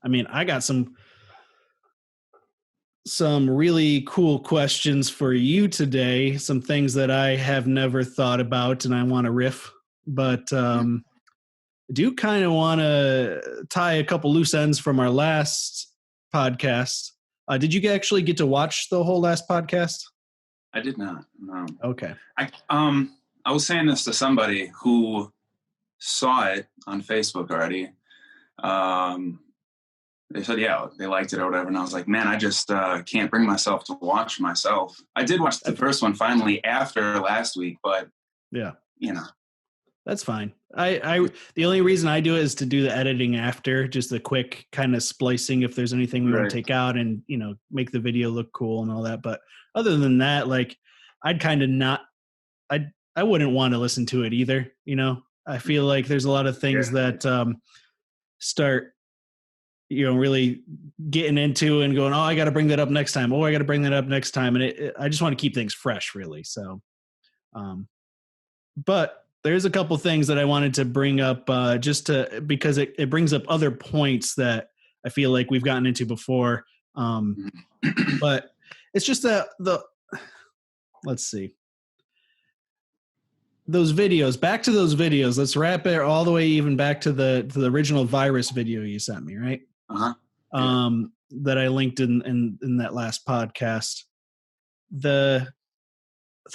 I mean, I got some really cool questions for you today, some things that I have never thought about and I want to riff, but I do kind of want to tie a couple loose ends from our last podcast. Did you actually get to watch the whole last podcast? I did not. No. Okay. I was saying this to somebody who saw it on Facebook already. They said, yeah, they liked it or whatever. And I was like, man, I just can't bring myself to watch myself. I did watch the first one finally after last week, but yeah, you know, that's fine. I the only reason I do it is to do the editing after, just the quick kind of splicing if there's anything we want to take out and, you know, make the video look cool and all that. But other than that, like I'd kind of not, I wouldn't want to listen to it either. You know, I feel like there's a lot of things that start, you know, really getting into and going, oh, I got to bring that up next time. Oh, I got to bring that up next time. And I just want to keep things fresh, really. So, but there's a couple things that I wanted to bring up because it brings up other points that I feel like we've gotten into before. But it's just that let's see. Those videos, back to those videos. Let's wrap it all the way even back to the original virus video you sent me, right? That I linked in that last podcast. The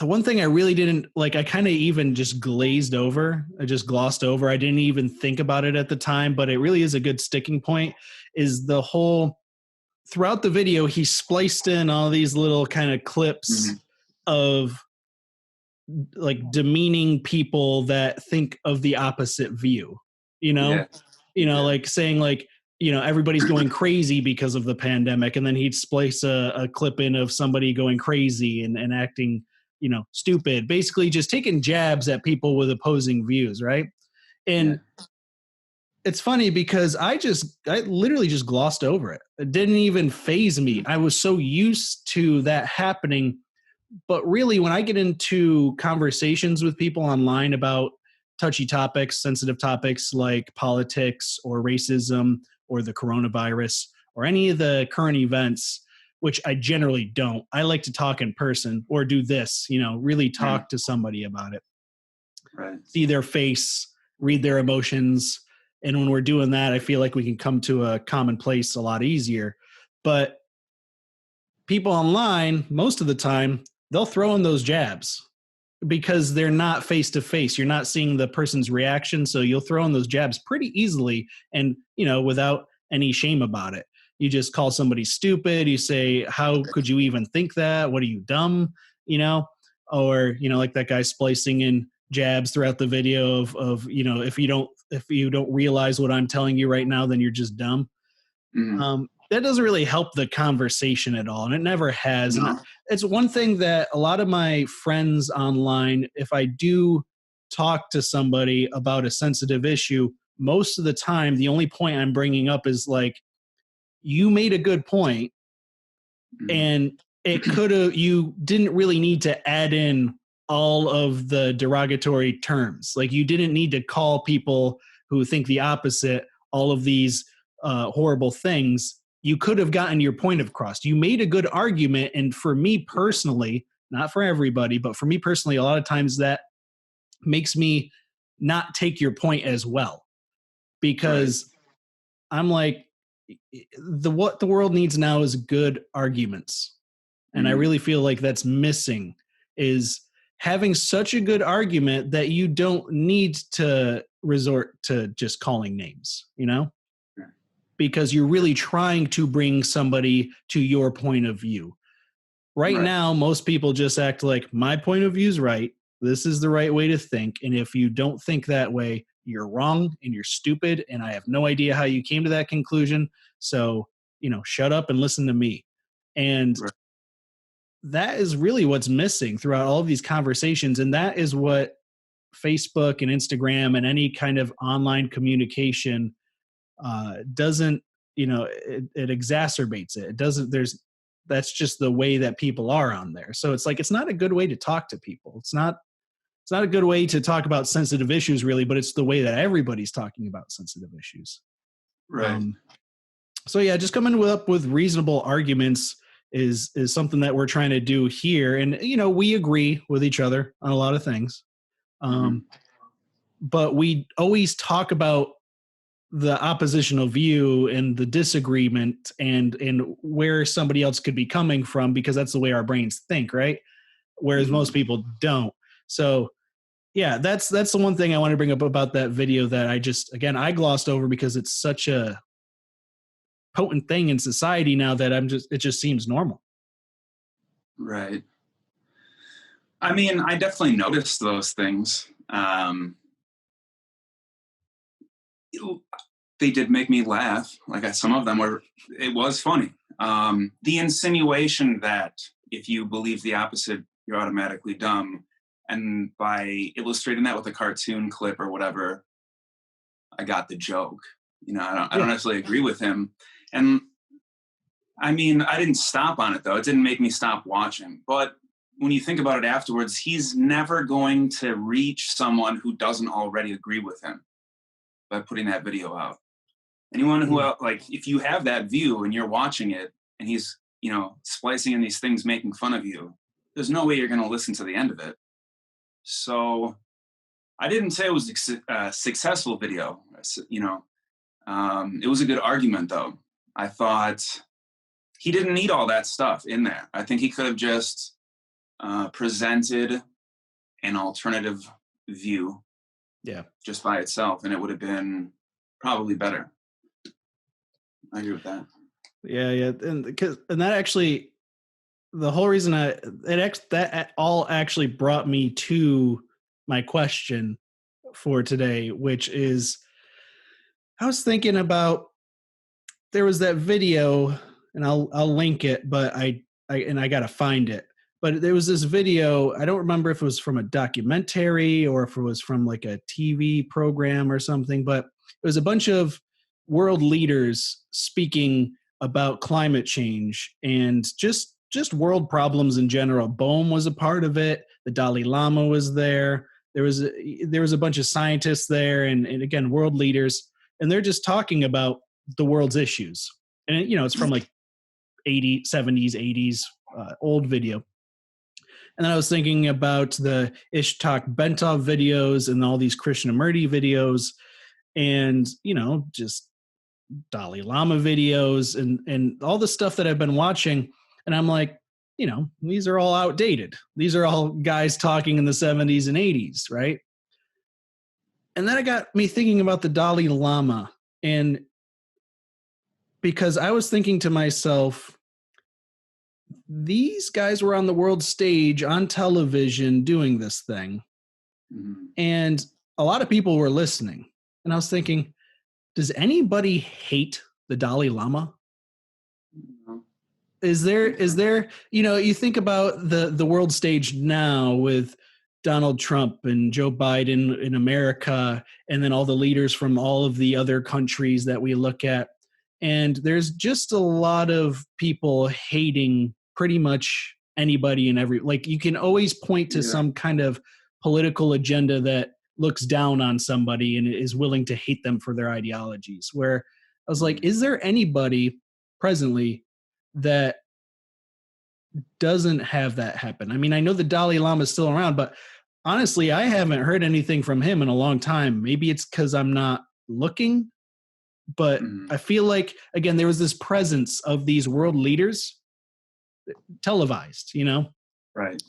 one thing I really didn't like, I kind of even just glazed over. I just glossed over. I didn't even think about it at the time, but it really is a good sticking point, is the whole throughout the video, he spliced in all these little kind of clips of like demeaning people that think of the opposite view, you know, like saying like, you know, everybody's going crazy because of the pandemic. And then he'd splice a clip in of somebody going crazy and acting, you know, stupid, basically just taking jabs at people with opposing views. Right. And it's funny because I literally just glossed over it. It didn't even faze me. I was so used to that happening. But really, when I get into conversations with people online about touchy topics, sensitive topics like politics or racism or the coronavirus or any of the current events, which I generally don't, I like to talk in person or do this, you know, really talk to somebody about it. Right. See their face, read their emotions. And when we're doing that, I feel like we can come to a common place a lot easier. But people online, most of the time, they'll throw in those jabs because they're not face to face. You're not seeing the person's reaction. So you'll throw in those jabs pretty easily and, you know, without any shame about it. You just call somebody stupid. You say, how could you even think that? What are you, dumb? You know, or, you know, like that guy splicing in jabs throughout the video of, you know, if you don't realize what I'm telling you right now, then you're just dumb. That doesn't really help the conversation at all. And it never has. No. And it's one thing that a lot of my friends online, if I do talk to somebody about a sensitive issue, most of the time, the only point I'm bringing up is like, you made a good point, and you didn't really need to add in all of the derogatory terms. Like you didn't need to call people who think the opposite all of these horrible things. You could have gotten your point across. You made a good argument. And for me personally, not for everybody, but for me personally, a lot of times that makes me not take your point as well, because I'm like, what the world needs now is good arguments. And I really feel like that's missing, is having such a good argument that you don't need to resort to just calling names, you know? Because you're really trying to bring somebody to your point of view. Right now, most people just act like my point of view is right. This is the right way to think. And if you don't think that way, you're wrong and you're stupid. And I have no idea how you came to that conclusion. So, you know, shut up and listen to me. And that is really what's missing throughout all of these conversations. And that is what Facebook and Instagram and any kind of online communication doesn't, you know, it exacerbates it. It doesn't, that's just the way that people are on there. So it's like, it's not a good way to talk to people. It's not a good way to talk about sensitive issues really, but it's the way that everybody's talking about sensitive issues. Right. So yeah, just coming up with reasonable arguments is something that we're trying to do here. And, we agree with each other on a lot of things. Mm-hmm. But we always talk about the oppositional view and the disagreement and where somebody else could be coming from, because that's the way our brains think, right? Whereas most people don't. So yeah, that's the one thing I want to bring up about that video that I glossed over because it's such a potent thing in society now that it just seems normal. Right. I mean, I definitely noticed those things. They did make me laugh. Some of them it was funny. The insinuation that if you believe the opposite, you're automatically dumb. And by illustrating that with a cartoon clip or whatever, I got the joke. I don't necessarily agree with him. And I mean, I didn't stop on it though. It didn't make me stop watching. But when you think about it afterwards, he's never going to reach someone who doesn't already agree with him by putting that video out. Anyone who, if you have that view and you're watching it and he's, splicing in these things, making fun of you, there's no way you're going to listen to the end of it. So I didn't say it was a successful video. It was a good argument though. I thought he didn't need all that stuff in there. I think he could have just presented an alternative view just by itself, and it would have been probably better. I agree with that. Yeah, and that actually, the whole reason that all actually brought me to my question for today, which is, I was thinking about, there was that video, and I'll link it, but I gotta find it. But there was this video, I don't remember if it was from a documentary or if it was from like a TV program or something, but it was a bunch of world leaders speaking about climate change and just world problems in general. Bohm was a part of it. The Dalai Lama was there. There was a bunch of scientists there, and again, world leaders, and they're just talking about the world's issues. And it's from like 80s, 70s, 80s, old video. And then I was thinking about the Ishtak Bentov videos and all these Krishnamurti videos, and just Dalai Lama videos and all the stuff that I've been watching. And I'm like, these are all outdated. These are all guys talking in the 70s and 80s, right? And then it got me thinking about the Dalai Lama, and because I was thinking to myself, these guys were on the world stage on television doing this thing. Mm-hmm. And a lot of people were listening. And I was thinking, does anybody hate the Dalai Lama? Mm-hmm. Is there, you think about the world stage now with Donald Trump and Joe Biden in America, and then all the leaders from all of the other countries that we look at. And there's just a lot of people hating pretty much anybody and you can always point to some kind of political agenda that looks down on somebody and is willing to hate them for their ideologies. Where I was like, is there anybody presently that doesn't have that happen? I mean, I know the Dalai Lama is still around, but honestly, I haven't heard anything from him in a long time. Maybe it's because I'm not looking, but I feel like, again, there was this presence of these world leaders televised, Right.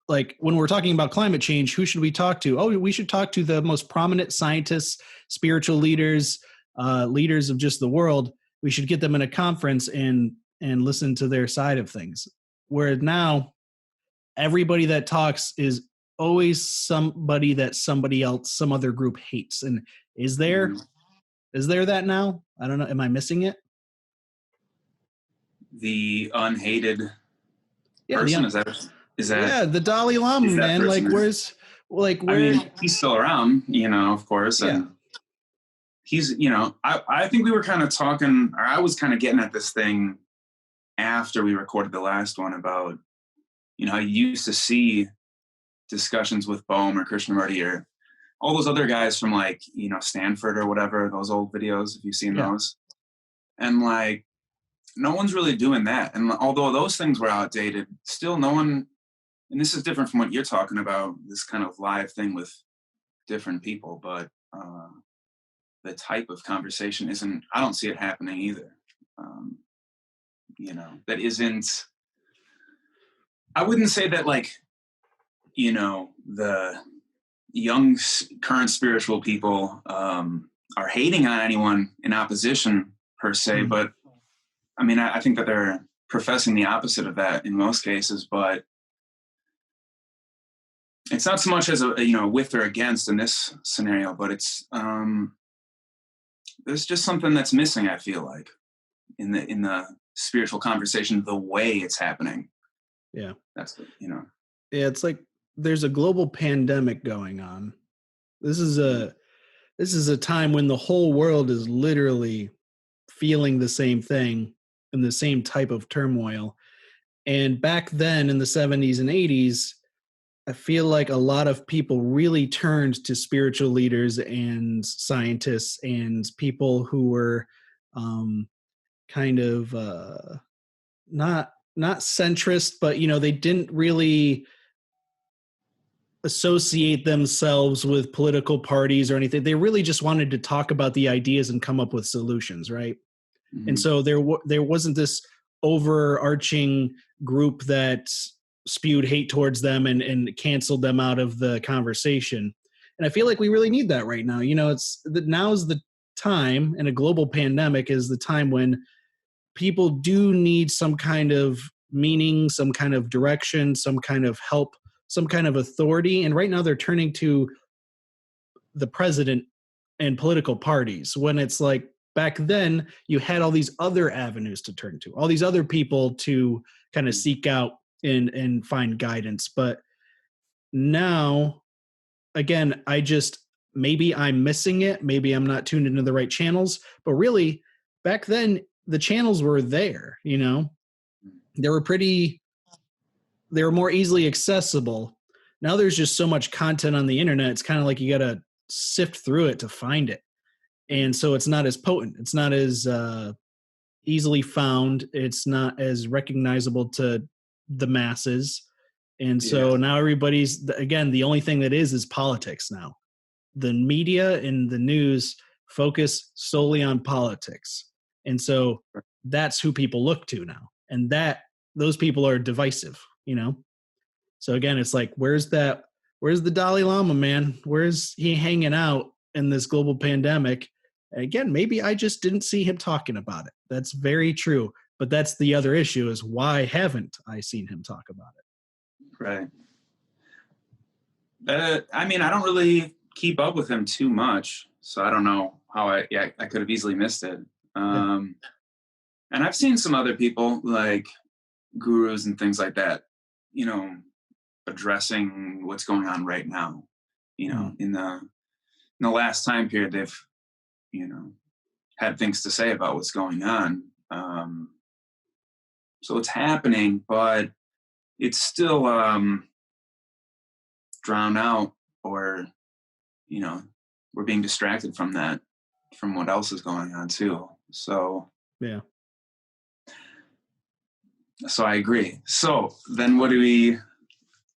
Like when we're talking about climate change, who should we talk to? Oh, we should talk to the most prominent scientists, spiritual leaders, leaders of just the world. We should get them in a conference and listen to their side of things. Where now everybody that talks is always somebody that somebody else, some other group hates. And is there that now? I don't know. Am I missing it? The unhated person, is that yeah, the Dalai Lama, man. Like, where's I mean, he's still around, of course. And he's, I think we were kind of talking, or I was kind of getting at this thing after we recorded the last one about, how you used to see discussions with Bohm or Krishnamurti or all those other guys from Stanford or whatever, those old videos, if you've seen those. And like, no one's really doing that. And although those things were outdated, still no one, and this is different from what you're talking about, this kind of live thing with different people, but the type of conversation isn't, I don't see it happening either. That isn't, I wouldn't say that like, the young current spiritual people are hating on anyone in opposition per se, but I mean, I think that they're professing the opposite of that in most cases, but it's not so much as a with or against in this scenario, but it's there's just something that's missing, I feel like, in the spiritual conversation, the way it's happening. Yeah. That's Yeah, it's like there's a global pandemic going on. This is a time when the whole world is literally feeling the same thing and the same type of turmoil. And back then in the 70s and 80s, I feel like a lot of people really turned to spiritual leaders and scientists and people who were kind of not centrist, but they didn't really associate themselves with political parties or anything. They really just wanted to talk about the ideas and come up with solutions, right? Mm-hmm. And so there wasn't this overarching group that spewed hate towards them and canceled them out of the conversation. And I feel like we really need that right now. Now's the time, and a global pandemic is the time when people do need some kind of meaning, some kind of direction, some kind of help, some kind of authority. And right now they're turning to the president and political parties, when it's like back then you had all these other avenues to turn to, all these other people to kind of seek out and find guidance. But now, again, maybe I'm missing it. Maybe I'm not tuned into the right channels, but really back then the channels were there, they were more easily accessible. Now there's just so much content on the internet. It's kind of like you got to sift through it to find it. And so it's not as potent. It's not as easily found. It's not as recognizable to the masses. And so now everybody's, again, the only thing that is politics now. The media and the news focus solely on politics. And so that's who people look to now. And those people are divisive, So again, it's like, where's the Dalai Lama, man? Where's he hanging out in this global pandemic? And again, maybe I just didn't see him talking about it. That's very true. But that's the other issue, is why haven't I seen him talk about it? Right. I mean, I don't really keep up with him too much, so I don't know how I could have easily missed it. And I've seen some other people, like gurus and things like that, addressing what's going on right now. In the last time period, they've had things to say about what's going on. So it's happening, but it's still drowned out, or we're being distracted from that, from what else is going on too. So yeah. So I agree. So then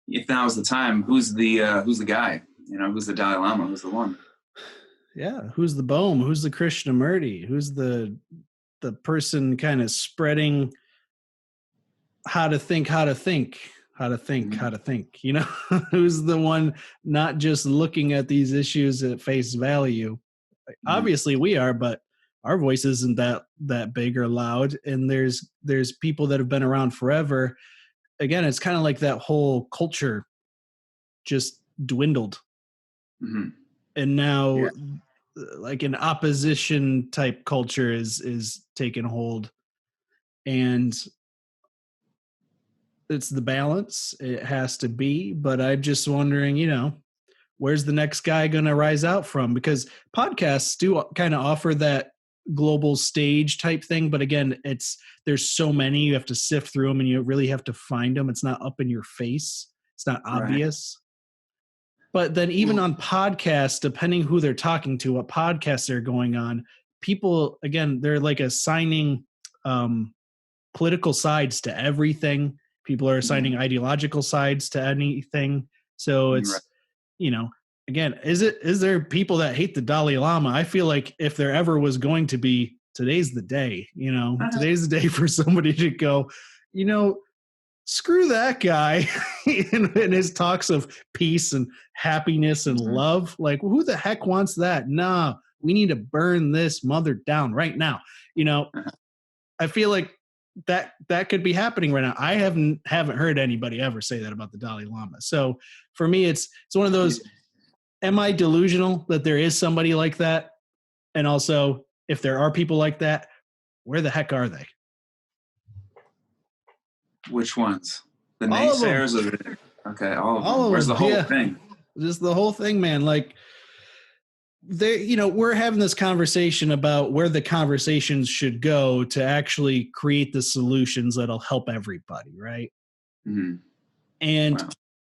if now's the time, who's the guy? Who's the Dalai Lama? Who's the one? Yeah. Who's the Bohm? Who's the Krishnamurti? Who's the person kind of spreading how to think, mm-hmm. Who's the one not just looking at these issues at face value? Mm-hmm. Obviously we are, but our voice isn't that big or loud. And there's people that have been around forever. Again, it's kind of like that whole culture just dwindled. Mm-hmm. And now like an opposition type culture is taking hold. And it's the balance. It has to be. But I'm just wondering, where's the next guy going to rise out from? Because podcasts do kind of offer that global stage type thing. But again, there's so many, you have to sift through them and you really have to find them. It's not up in your face. It's not obvious. Right. But then even on podcasts, depending who they're talking to, what podcasts they're going on, people, again, they're like assigning political sides to everything. People are assigning ideological sides to anything. So Right. it's, again, is there people that hate the Dalai Lama? I feel like if there ever was going to be, today's the day. Today's the day for somebody to go, screw that guy in his talks of peace and happiness and love. Like, who the heck wants that? Nah, we need to burn this mother down right now. I feel like that could be happening right now. I haven't heard anybody ever say that about the Dalai Lama. So for me, it's one of those, am I delusional that there is somebody like that? And also, if there are people like that, where the heck are they? Which ones? The All of them. naysayers? Okay, all of All them. of Where's them, the whole yeah. thing? Just the whole thing, man. Like, we're having this conversation about where the conversations should go to actually create the solutions that'll help everybody, right? Mm-hmm. And Wow.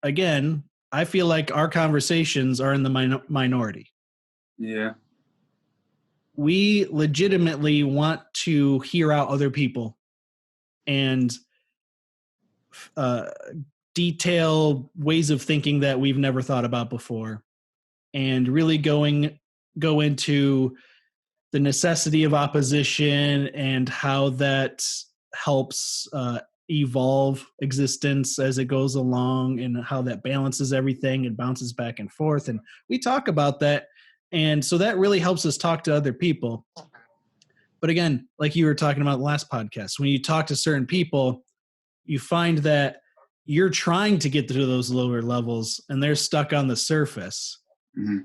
again, I feel like our conversations are in the minority. Yeah. We legitimately want to hear out other people and detail ways of thinking that we've never thought about before, and really go into the necessity of opposition and how that helps evolve existence as it goes along, and how that balances everything and bounces back and forth. And we talk about that. And so that really helps us talk to other people. But again, like you were talking about the last podcast, when you talk to certain people, you find that you're trying to get to those lower levels and they're stuck on the surface. Mm-hmm.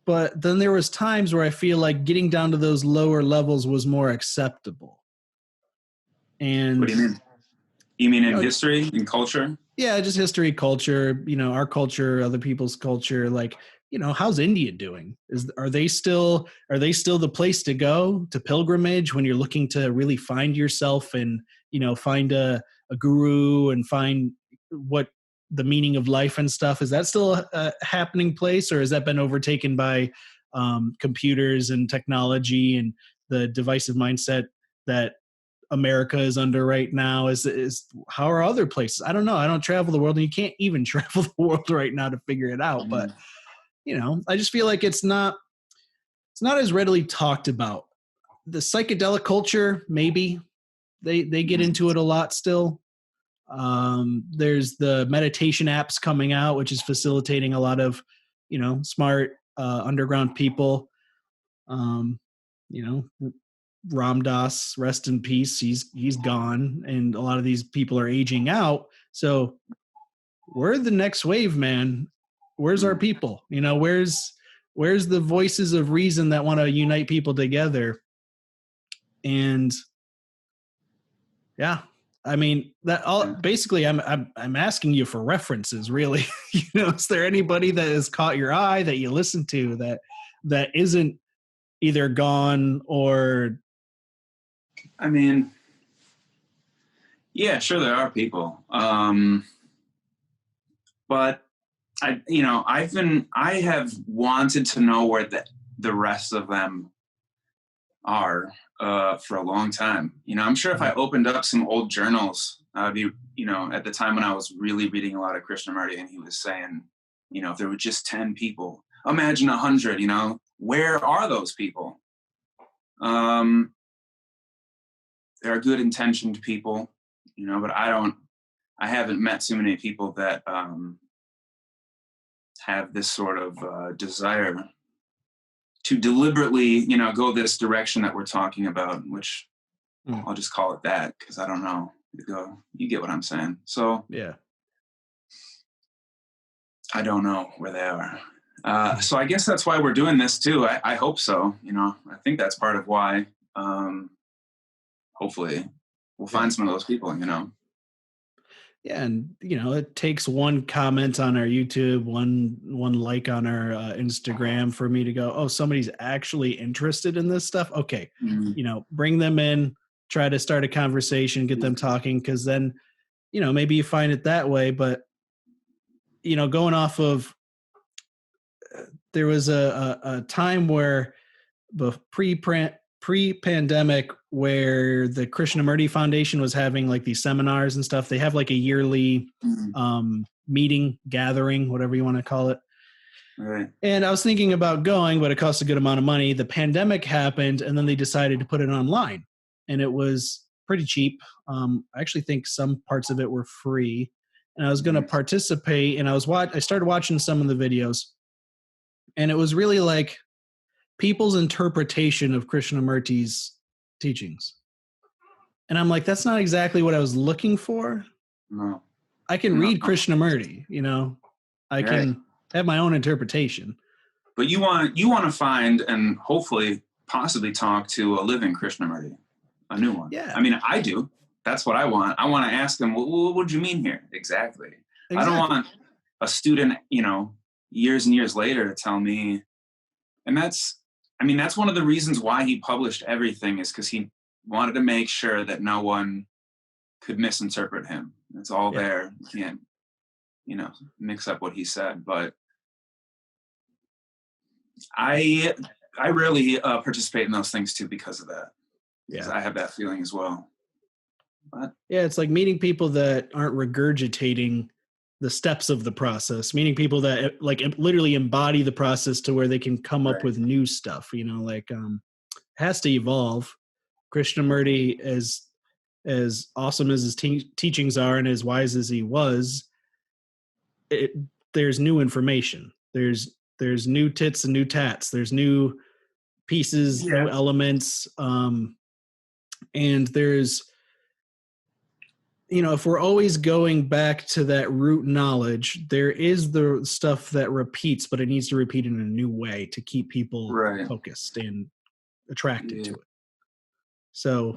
But then there was times where I feel like getting down to those lower levels was more acceptable. And what do you mean? You mean in history, in culture? Yeah, just history, culture, our culture, other people's culture. Like, how's India doing? Are they still the place to go to pilgrimage when you're looking to really find yourself and, find a guru and find what the meaning of life and stuff? Is that still a happening place, or has that been overtaken by computers and technology and the divisive mindset that America is under right now? Is how are other places? I don't know. I don't travel the world, and you can't even travel the world right now to figure it out. But I just feel like it's not as readily talked about. The psychedelic culture, maybe they get into it a lot still. There's the meditation apps coming out, which is facilitating a lot of smart underground people. Ram Dass, rest in peace. He's gone, and a lot of these people are aging out. So we're the next wave, man. Where's our people? Where's the voices of reason that want to unite people together? And yeah, I mean that all. Basically, I'm asking you for references, really. Is there anybody that has caught your eye that you listen to that isn't either gone or? I mean, yeah, sure there are people. But I have wanted to know where the rest of them are for a long time. I'm sure if I opened up some old journals, I'd be, at the time when I was really reading a lot of Krishnamurti, and he was saying, if there were just 10 people, imagine 100, where are those people? There are good intentioned people, but I haven't met too many people that have this sort of desire to deliberately, go this direction that we're talking about, which I'll just call it that because I don't know. You get what I'm saying. So yeah, I don't know where they are. So I guess that's why we're doing this too. I hope so. I think that's part of why. Hopefully we'll find some of those people, Yeah, and it takes one comment on our YouTube, one like on our Instagram for me to go, oh, somebody's actually interested in this stuff. Okay, bring them in, try to start a conversation, get them talking, because then, maybe you find it that way. But going off of, there was a time where pre-pandemic, where the Krishnamurti Foundation was having like these seminars and stuff. They have like a yearly meeting, gathering, whatever you want to call it. Right. And I was thinking about going, but it costs a good amount of money. The pandemic happened, and then they decided to put it online, and it was pretty cheap. I actually think some parts of it were free, and I was going to participate. And I started watching some of the videos, and it was really like people's interpretation of Krishnamurti's teachings. And I'm like, that's not exactly what I was looking for. No. I can read Krishnamurti, I can have my own interpretation. But you want to find and hopefully possibly talk to a living Krishnamurti, a new one. Yeah. I mean, I do. That's what I want. I want to ask them, what did you mean here? Exactly. I don't want a student, years and years later to tell me. And that's one of the reasons why he published everything, is because he wanted to make sure that no one could misinterpret him. It's all there. You can't, mix up what he said. But I rarely participate in those things too because of that. Because I have that feeling as well. But it's like meeting people that aren't regurgitating the steps of the process, meeting people that like literally embody the process to where they can come up with new stuff, has to evolve. Krishnamurti, as awesome as his teachings are and as wise as he was, there's new information. There's new tits and new tats. There's new pieces, new elements. And there's, if we're always going back to that root knowledge, there is the stuff that repeats, but it needs to repeat in a new way to keep people focused and attracted to it. So,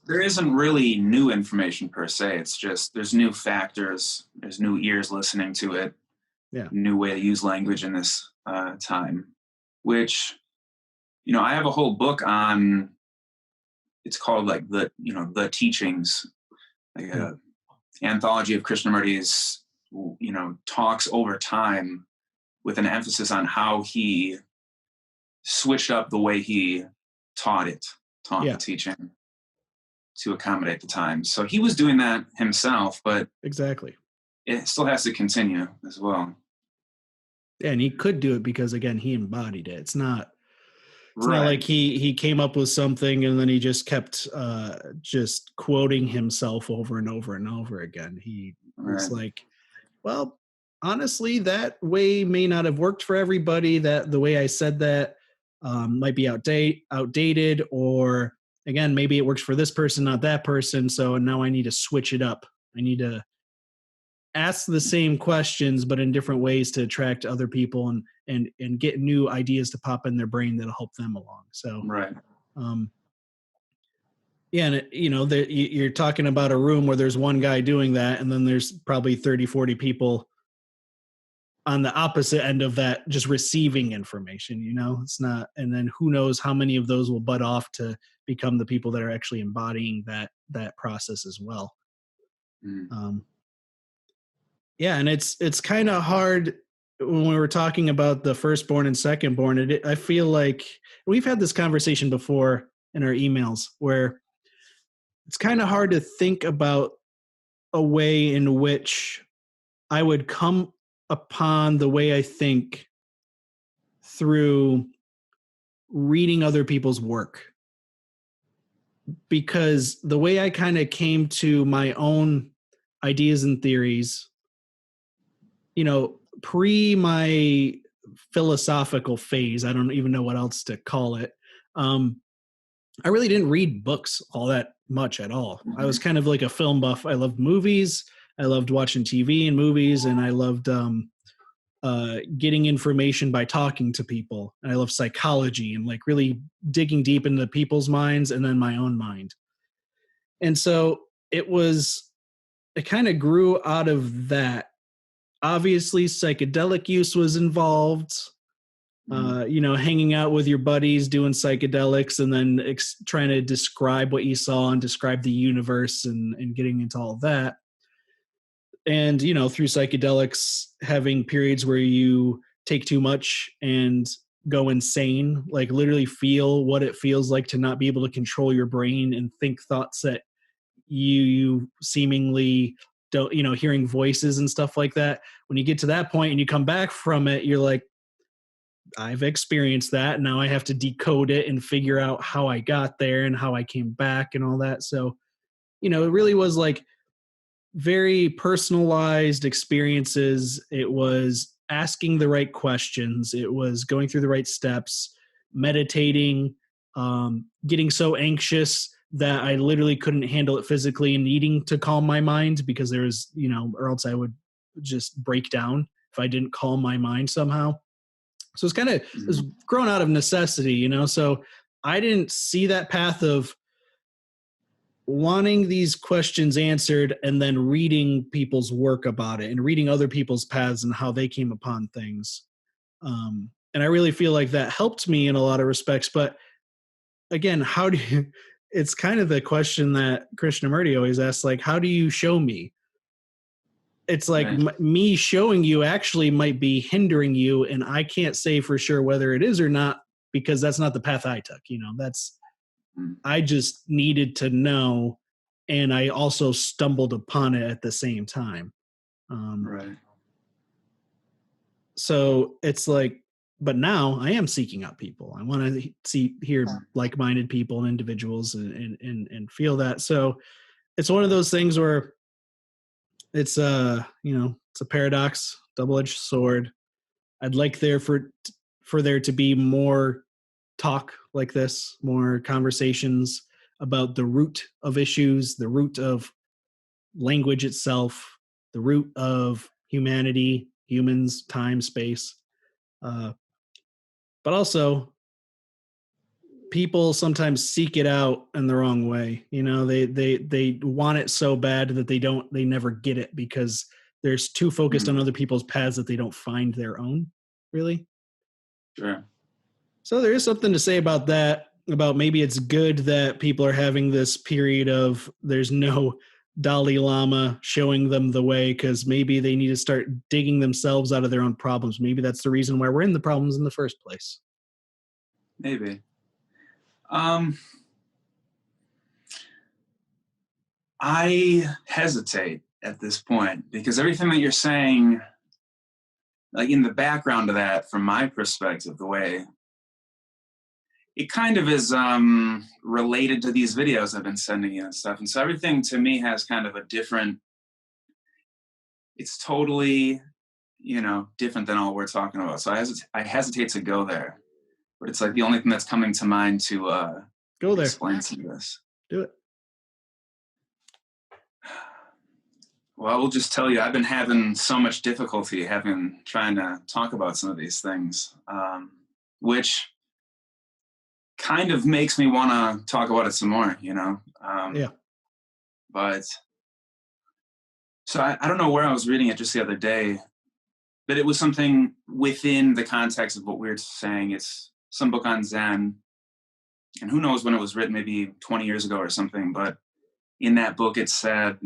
there isn't really new information per se. It's just there's new factors, there's new ears listening to it, new way to use language in this time. Which, I have a whole book on. It's called like the teachings, like a anthology of Krishnamurti's, talks over time, with an emphasis on how he switched up the way he taught the teaching to accommodate the times. So he was doing that himself, but exactly, it still has to continue as well. Yeah, and he could do it because, again, he embodied it. It's not like he came up with something and then he just kept just quoting himself over and over and over again. He was like, well, honestly, that way may not have worked for everybody. That the way I said that might be outdated, or again, maybe it works for this person, not that person. So now I need to switch it up. I need to ask the same questions, but in different ways to attract other people and get new ideas to pop in their brain that'll help them along. So, and you're talking about a room where there's one guy doing that, and then there's probably 30, 40 people on the opposite end of that, just receiving information, it's not, and then who knows how many of those will butt off to become the people that are actually embodying that process as well. And it's kind of hard when we were talking about the firstborn and secondborn. I feel like we've had this conversation before in our emails where it's kind of hard to think about a way in which I would come upon the way I think through reading other people's work. Because the way I kind of came to my own ideas and theories, pre my philosophical phase, I don't even know what else to call it. I really didn't read books all that much at all. I was kind of like a film buff. I loved movies. I loved watching TV and movies, and I loved getting information by talking to people. And I love psychology and like really digging deep into people's minds and then my own mind. And so it kind of grew out of that. Obviously, psychedelic use was involved. Hanging out with your buddies, doing psychedelics, and then trying to describe what you saw and describe the universe and getting into all that. And, through psychedelics, having periods where you take too much and go insane, like literally feel what it feels like to not be able to control your brain and think thoughts that you seemingly don't, hearing voices and stuff like that. When you get to that point and you come back from it, you're like, I've experienced that. Now I have to decode it and figure out how I got there and how I came back and all that. So, it really was like very personalized experiences. It was asking the right questions. It was going through the right steps, meditating, getting so anxious that I literally couldn't handle it physically and needing to calm my mind because there was, or else I would just break down if I didn't calm my mind somehow. So it was grown out of necessity, so I didn't see that path of wanting these questions answered and then reading people's work about it and reading other people's paths and how they came upon things. And I really feel like that helped me in a lot of respects. But again, it's kind of the question that Krishnamurti always asks, like, how do you show me? It's like right. Me showing you actually might be hindering you, and I can't say for sure whether it is or not because that's not the path I took. I just needed to know, and I also stumbled upon it at the same time. Right. So it's like, but now I am seeking out people. I want to hear like-minded people and individuals and feel that. So it's one of those things where it's it's a paradox, double-edged sword. I'd like for there to be more talk like this, more conversations about the root of issues, the root of language itself, the root of humanity, humans, time, space. But also, people sometimes seek it out in the wrong way. They want it so bad that they never get it because they're too focused on other people's paths that they don't find their own, really. Sure. So there is something to say about that, about maybe it's good that people are having this period of there's no Dalai Lama showing them the way, because maybe they need to start digging themselves out of their own problems. Maybe that's the reason why we're in the problems in the first place. Maybe. I hesitate at this point because everything that you're saying, like in the background of that, from my perspective, the way it kind of is related to these videos I've been sending you and stuff. And so everything to me has kind of a different, it's totally, different than all we're talking about. So I hesitate to go there, but it's like the only thing that's coming to mind to go there. Explain some of this. Do it. Well, I will just tell you, I've been having so much difficulty trying to talk about some of these things, which kind of makes me want to talk about it some more, Yeah. But so I don't know where I was reading it just the other day, but it was something within the context of what we were saying. It's some book on Zen, and who knows when it was written, maybe 20 years ago or something. But in that book, it said,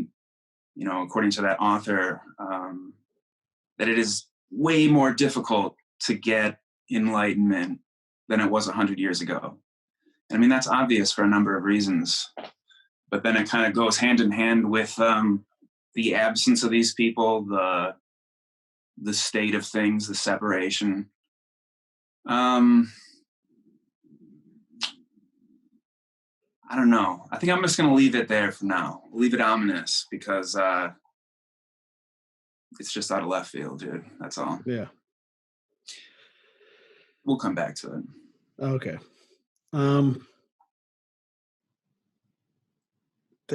according to that author, that it is way more difficult to get enlightenment than it was 100 years ago. And I mean, that's obvious for a number of reasons, but then it kind of goes hand in hand with the absence of these people, the state of things, the separation. I don't know. I think I'm just going to leave it there for now. Leave it ominous because it's just out of left field, dude. That's all. Yeah. We'll come back to it. Okay.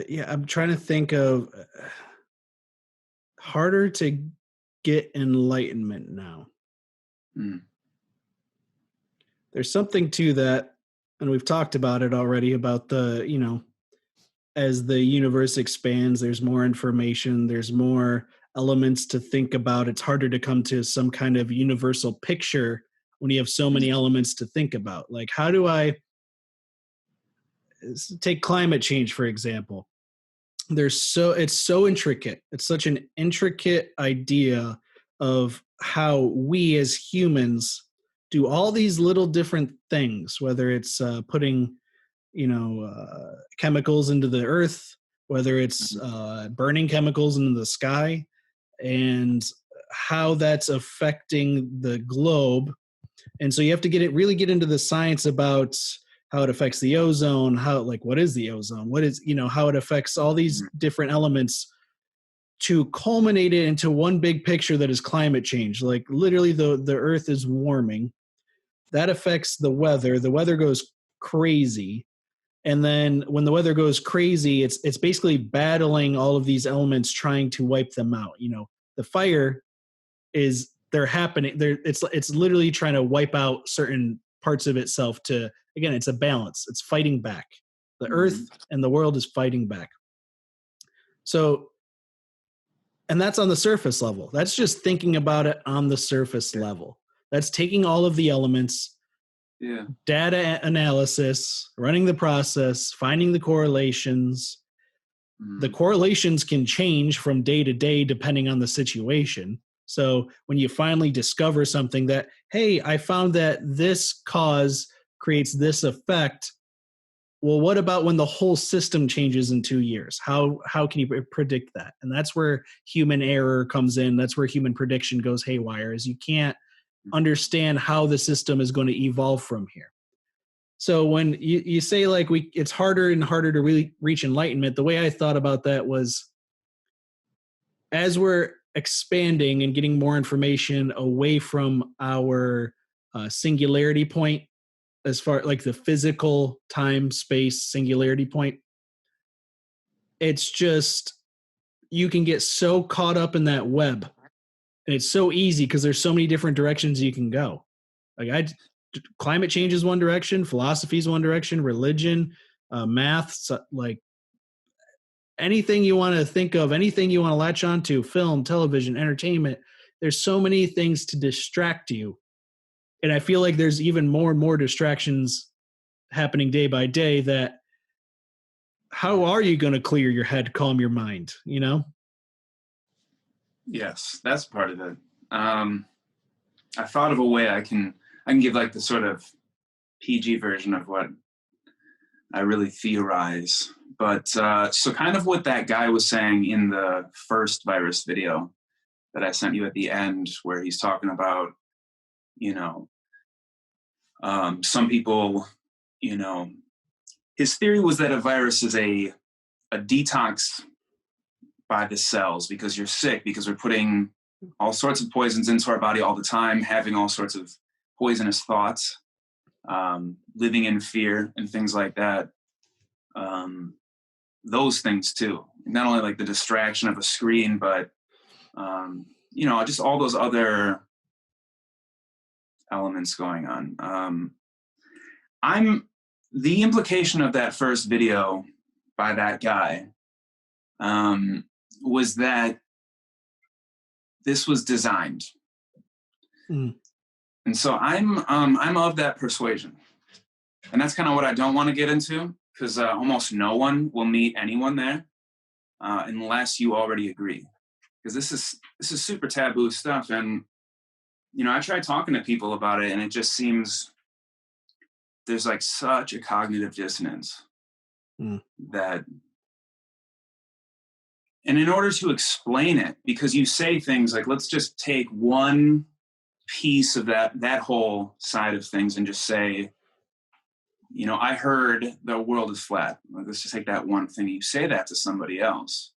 Yeah, I'm trying to think of harder to get enlightenment now. There's something to that, and we've talked about it already, about as the universe expands, there's more information, there's more elements to think about. It's harder to come to some kind of universal picture when you have so many elements to think about. Like, how do I take climate change, for example? It's so intricate. It's such an intricate idea of how we as humans do all these little different things, whether it's putting, chemicals into the earth, whether it's burning chemicals into the sky, and how that's affecting the globe. And so you have to really get into the science about how it affects the ozone, what is the ozone? What is, how it affects all these different elements to culminate it into one big picture that is climate change. Like literally the earth is warming. That affects the weather. The weather goes crazy. And then when the weather goes crazy, it's basically battling all of these elements, trying to wipe them out. The fire they're happening. It's literally trying to wipe out certain parts of itself again, it's a balance. It's fighting back. The earth and the world is fighting back. So, and that's on the surface level. That's just thinking about it on the surface level. That's taking all of the elements, data analysis, running the process, finding the correlations. The correlations can change from day to day depending on the situation. So when you finally discover something that, hey, I found that this cause creates this effect. Well, what about when the whole system changes in 2 years? How can you predict that? And that's where human error comes in. That's where human prediction goes haywire, is you can't understand how the system is going to evolve from here. So when you say it's harder and harder to really reach enlightenment, the way I thought about that was, as we're expanding and getting more information away from our singularity point, as far like the physical time space singularity point, it's just, you can get so caught up in that web, and it's so easy because there's so many different directions you can go. Climate change is one direction, philosophy is one direction, religion, math, like anything you want to think of, anything you want to latch onto, film, television, entertainment. There's so many things to distract you. And I feel like there's even more and more distractions happening day by day, that how are you going to clear your head, calm your mind, Yes, that's part of it. I thought of a way I can give like the sort of PG version of what I really theorize. But so kind of what that guy was saying in the first virus video that I sent you at the end, where he's talking about, some people, his theory was that a virus is a detox by the cells, because you're sick, because we're putting all sorts of poisons into our body all the time, having all sorts of poisonous thoughts, living in fear and things like that. Those things too, not only like the distraction of a screen, but just all those other elements going on. The implication of that first video by that guy was that this was designed. And so I'm of that persuasion. And that's kind of what I don't want to get into, because almost no one will meet anyone there unless you already agree. Because this is super taboo stuff. And, I tried talking to people about it, and it just seems there's like such a cognitive dissonance that, and in order to explain it, because you say things like, let's just take one piece of that whole side of things and just say, I heard the world is flat. Let's just take that one thing. You say that to somebody else.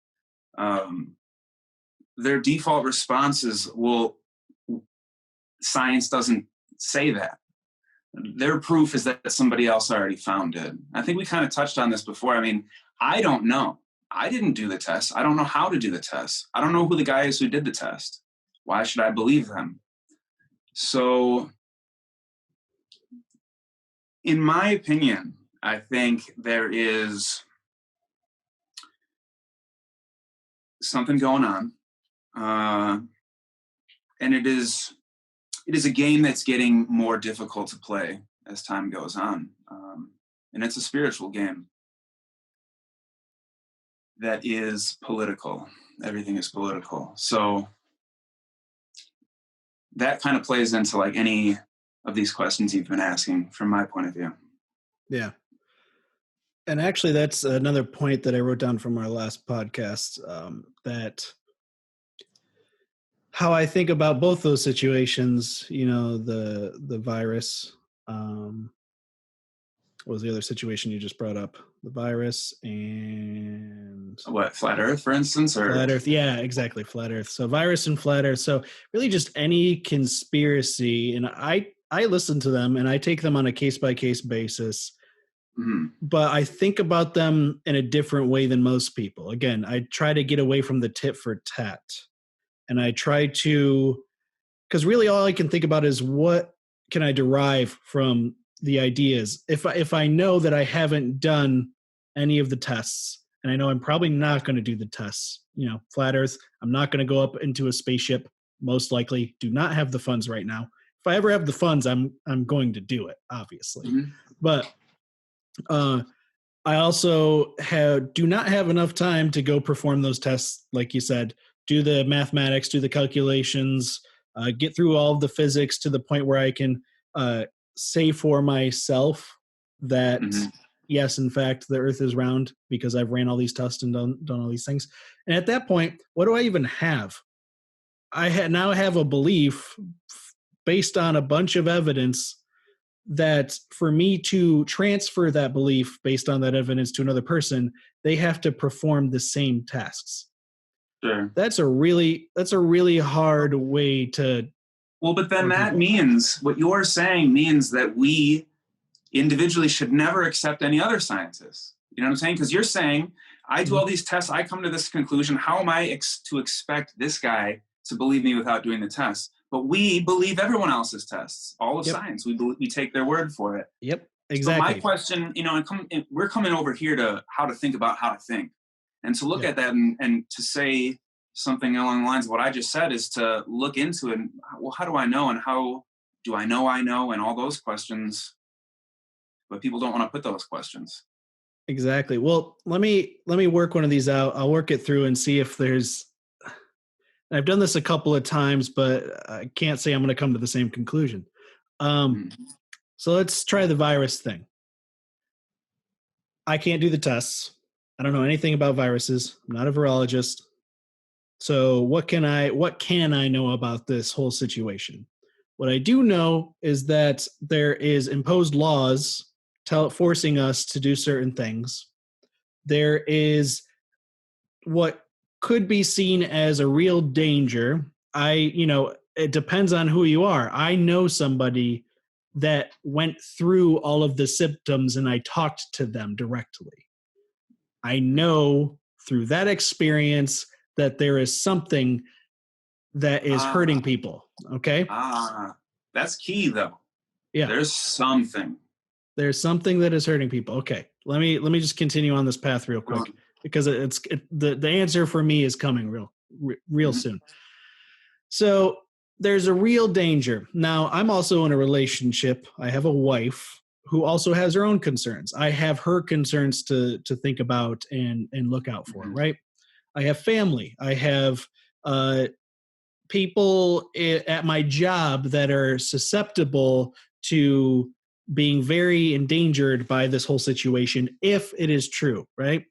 Their default response is, well, science doesn't say that. Their proof is that somebody else already found it. I think we kind of touched on this before. I mean, I don't know. I didn't do the test. I don't know how to do the test. I don't know who the guy is who did the test. Why should I believe them? So, in my opinion, I think there is something going on. And it is a game that's getting more difficult to play as time goes on. And it's a spiritual game that is political. Everything is political. So that kind of plays into like any of these questions you've been asking from my point of view. Yeah. And actually, that's another point that I wrote down from our last podcast, that how I think about both those situations, the virus. What was the other situation you just brought up? The virus and what, flat Earth, for instance, or flat Earth? Yeah, exactly, flat Earth. So virus and flat Earth. So really, just any conspiracy, and I listen to them and I take them on a case by case basis. Mm-hmm. But I think about them in a different way than most people. Again, I try to get away from the tit for tat, and I try to, because really all I can think about is what can I derive from the ideas. If I know that I haven't done any of the tests, and I know I'm probably not going to do the tests, flat Earth, I'm not going to go up into a spaceship. Most likely, do not have the funds right now. If I ever have the funds, I'm going to do it, obviously. Mm-hmm. But I also do not have enough time to go perform those tests, like you said, do the mathematics, do the calculations, get through all of the physics to the point where I can say for myself that, Mm-hmm. yes, in fact, the Earth is round because I've ran all these tests and done all these things. And at that point, what do I even have? I now have a belief based on a bunch of evidence that for me to transfer that belief based on that evidence to another person, they have to perform the same tasks. Sure. That's a really hard way to. Well, but then that means, what you're saying means that we individually should never accept any other scientists. You know what I'm saying? Because you're saying, I do all these tests, I come to this conclusion. How am I to expect this guy to believe me without doing the tests? But we believe everyone else's tests, all of science. We take their word for it. Yep, exactly. So my question, we're coming over here to how to think about how to think. And to look at that and to say something along the lines of what I just said is to look into it. And, well, how do I know? And how do I know, and all those questions? But people don't want to put those questions. Exactly. Well, let me work one of these out. I'll work it through and see if there's. I've done this a couple of times, but I can't say I'm going to come to the same conclusion. So let's try the virus thing. I can't do the tests. I don't know anything about viruses. I'm not a virologist. So what can I know about this whole situation? What I do know is that there is imposed laws forcing us to do certain things. There is what could be seen as a real danger. It depends on who you are. I know somebody that went through all of the symptoms and I talked to them directly. I know through that experience that there is something that is hurting people. Okay. That's key though. Yeah. There's something that is hurting people. Okay. Let me just continue on this path real quick because the answer for me is coming real soon. So there's a real danger. Now, I'm also in a relationship. I have a wife who also has her own concerns. I have her concerns to think about and look out for, right? I have family. I have people at my job that are susceptible to being very endangered by this whole situation if it is true, right?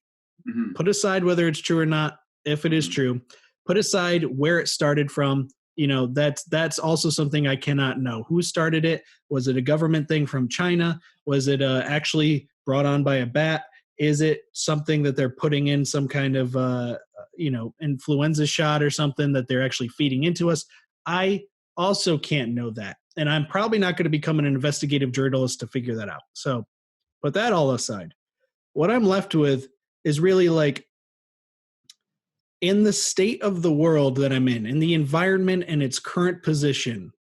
Put aside whether it's true or not. If it is true, put aside where it started from. That's also something I cannot know. Who started it? Was it a government thing from China? Was it actually brought on by a bat? Is it something that they're putting in some kind of influenza shot or something that they're actually feeding into us? I also can't know that. And I'm probably not going to become an investigative journalist to figure that out. So put that all aside. What I'm left with is really like, in the state of the world that I'm in the environment and its current position,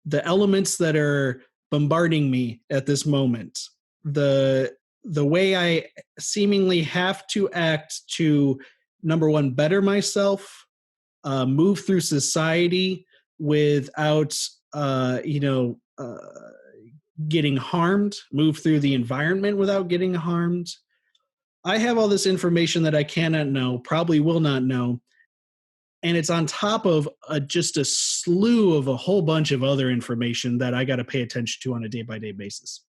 the elements that are bombarding me at this moment, the way I seemingly have to act to, number one, better myself, move through society without, getting harmed, move through the environment without getting harmed. I have all this information that I cannot know, probably will not know. And it's on top of just a slew of a whole bunch of other information that I got to pay attention to on a day-by-day basis.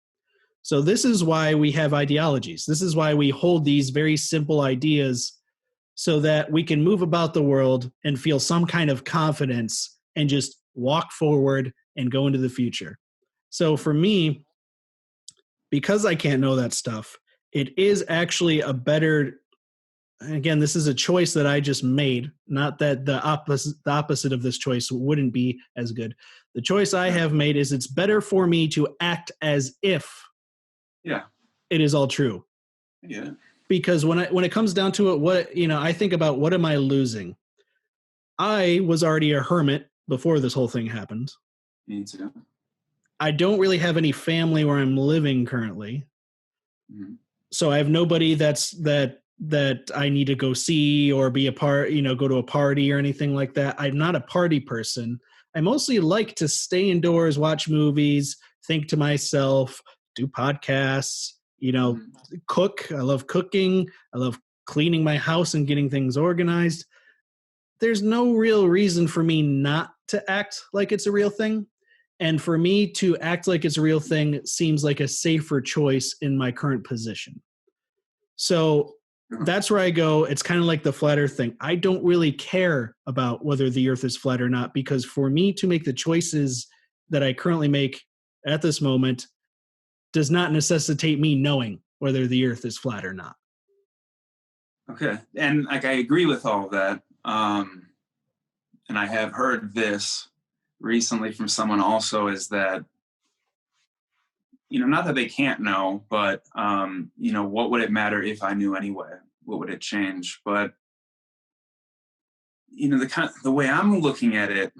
So this is why we have ideologies. This is why we hold these very simple ideas so that we can move about the world and feel some kind of confidence and just walk forward and go into the future. So for me, because I can't know that stuff, it is actually a better, again, this is a choice that I just made, not that the opposite of this choice wouldn't be as good. The choice I have made is it's better for me to act as if it is all true. Yeah. Because when it comes down to it, I think about, what am I losing? I was already a hermit before this whole thing happened. Me too. I don't really have any family where I'm living currently. Mm-hmm. So I have nobody that I need to go see or be a part, go to a party or anything like that. I'm not a party person. I mostly like to stay indoors, watch movies, think to myself, do podcasts, cook. I love cooking. I love cleaning my house and getting things organized. There's no real reason for me not to act like it's a real thing. And for me to act like it's a real thing seems like a safer choice in my current position. So that's where I go. It's kind of like the flat earth thing. I don't really care about whether the earth is flat or not, because for me to make the choices that I currently make at this moment does not necessitate me knowing whether the earth is flat or not. Okay. And I agree with all of that. And I have heard this recently from someone also, is that, not that they can't know, but, what would it matter if I knew anyway? What would it change? But, the way I'm looking at it,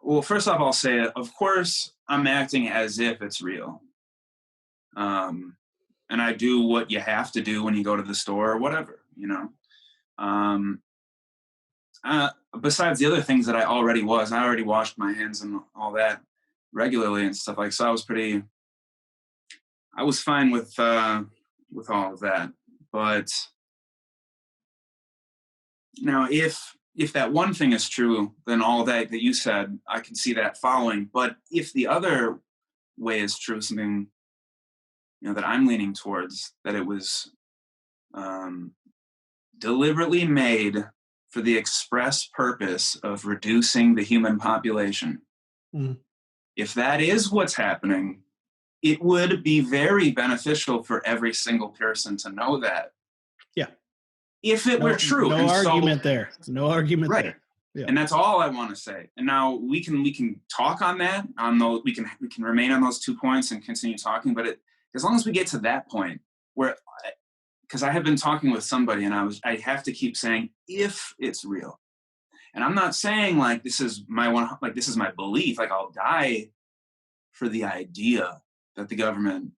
well, first off, I'll say, of course, I'm acting as if it's real. And I do what you have to do when you go to the store or whatever, besides the other things that I already washed my hands and all that regularly and stuff so I was fine with all of that. But now if that one thing is true, then all that you said, I can see that following. But if the other way is true, something, that I'm leaning towards, that it was deliberately made for the express purpose of reducing the human population. Mm. If that is what's happening, it would be very beneficial for every single person to know that. Yeah. If it were true. No argument there. No argument right. there. Yeah. And that's all I want to say. And now we can talk on that. On those, we can remain on those 2 points and continue talking. But as long as we get to that point where, because I have been talking with somebody and I have to keep saying, if it's real. And I'm not saying this is my belief, I'll die for the idea that the government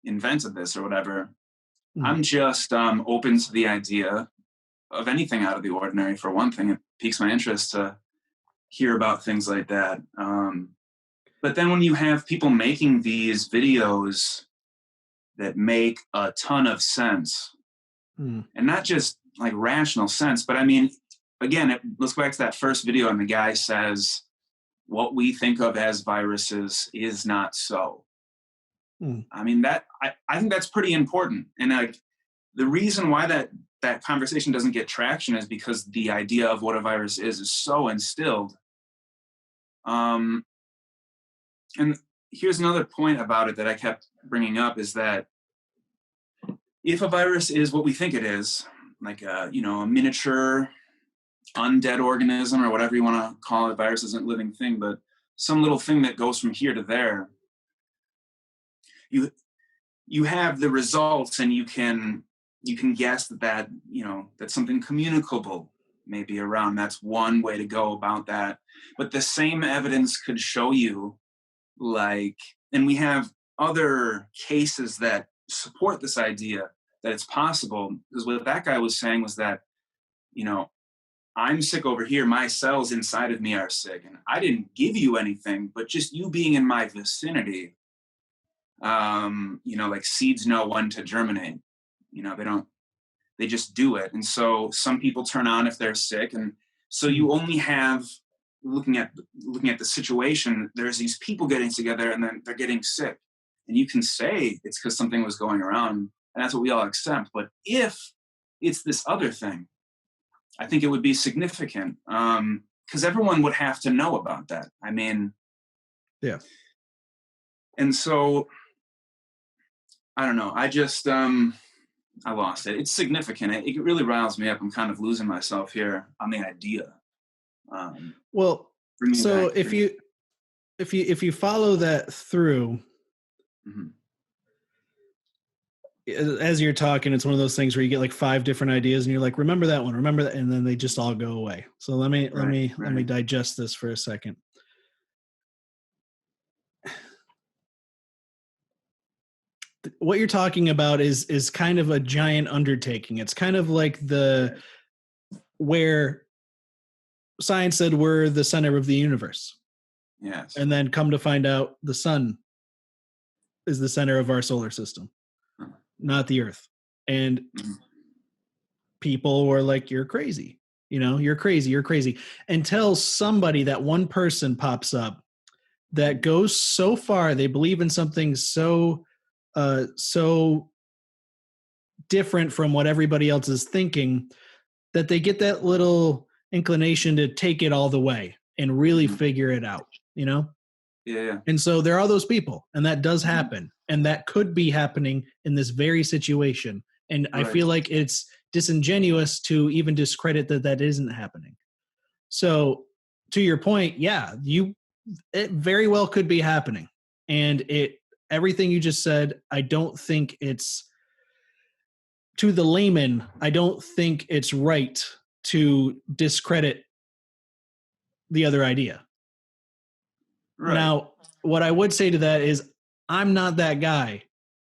invented this or whatever. Mm-hmm. I'm just open to the idea of anything out of the ordinary. For one thing, it piques my interest to hear about things like that. But then when you have people making these videos that make a ton of sense, and not just rational sense, but I mean, again, let's go back to that first video, and the guy says, what we think of as viruses is not so. I mean, that I think that's pretty important. And the reason why that conversation doesn't get traction is because the idea of what a virus is so instilled. And here's another point about it that I kept bringing up, is that if a virus is what we think it is, a miniature undead organism or whatever you want to call it, virus isn't a living thing, but some little thing that goes from here to there, you have the results, and you can guess that something communicable may be around. That's one way to go about that. But the same evidence could show you, and we have other cases that support this idea that it's possible, because what that guy was saying was that, I'm sick over here, my cells inside of me are sick, and I didn't give you anything, but just you being in my vicinity, seeds know when to germinate. They just do it. And so some people turn on if they're sick, and So you only have, looking at the situation, there's these people getting together and then they're getting sick. And you can say it's because something was going around, and that's what we all accept. But if it's this other thing, I think it would be significant, because everyone would have to know about that. I mean, yeah. And so, I don't know. I just, I lost it. It's significant. It really riles me up. I'm kind of losing myself here on the idea. Well, so if you follow that through, mm-hmm. as you're talking, it's one of those things where you get like 5 different ideas and you're like, remember that one, remember that. And then they just all go away. So let me digest this for a second. What you're talking about is kind of a giant undertaking. It's kind of like where science said we're the center of the universe. Yes. And then come to find out the sun is the center of our solar system, not the earth. And people were like, you're crazy. You're crazy. Until somebody, that one person pops up that goes so far, they believe in something so different from what everybody else is thinking, that they get that little inclination to take it all the way and really figure it out, Yeah. And so there are those people, and that does happen, and that could be happening in this very situation. And I feel like it's disingenuous to even discredit that isn't happening. So to your point, yeah, it very well could be happening. And everything you just said, I don't think it's, to the layman, I don't think it's right to discredit the other idea. Right. Now, what I would say to that is, I'm not that guy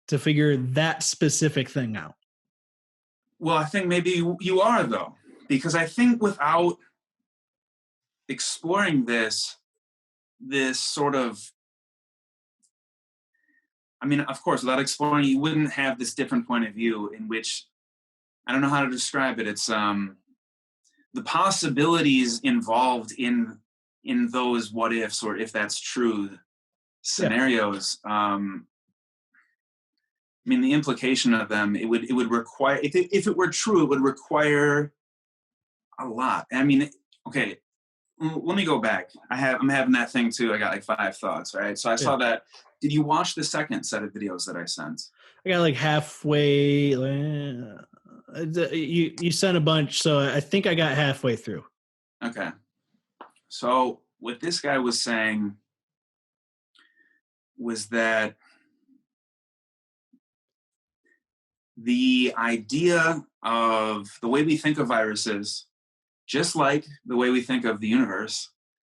to figure that specific thing out. Well, I think maybe you are, though, because I think without exploring this sort of, I mean, of course, without exploring, you wouldn't have this different point of view in which, I don't know how to describe it. It's the possibilities involved in those what ifs, or if that's true scenarios. I mean, the implication of them, it would require, if it were true, it would require a lot. I mean, okay, let me go back. I'm having that thing too. I got like 5 thoughts, right? So I saw that. Did you watch the second set of videos that I sent? I got like halfway. You sent a bunch, so I think I got halfway through. Okay. So what this guy was saying was that the idea of the way we think of viruses, just like the way we think of the universe,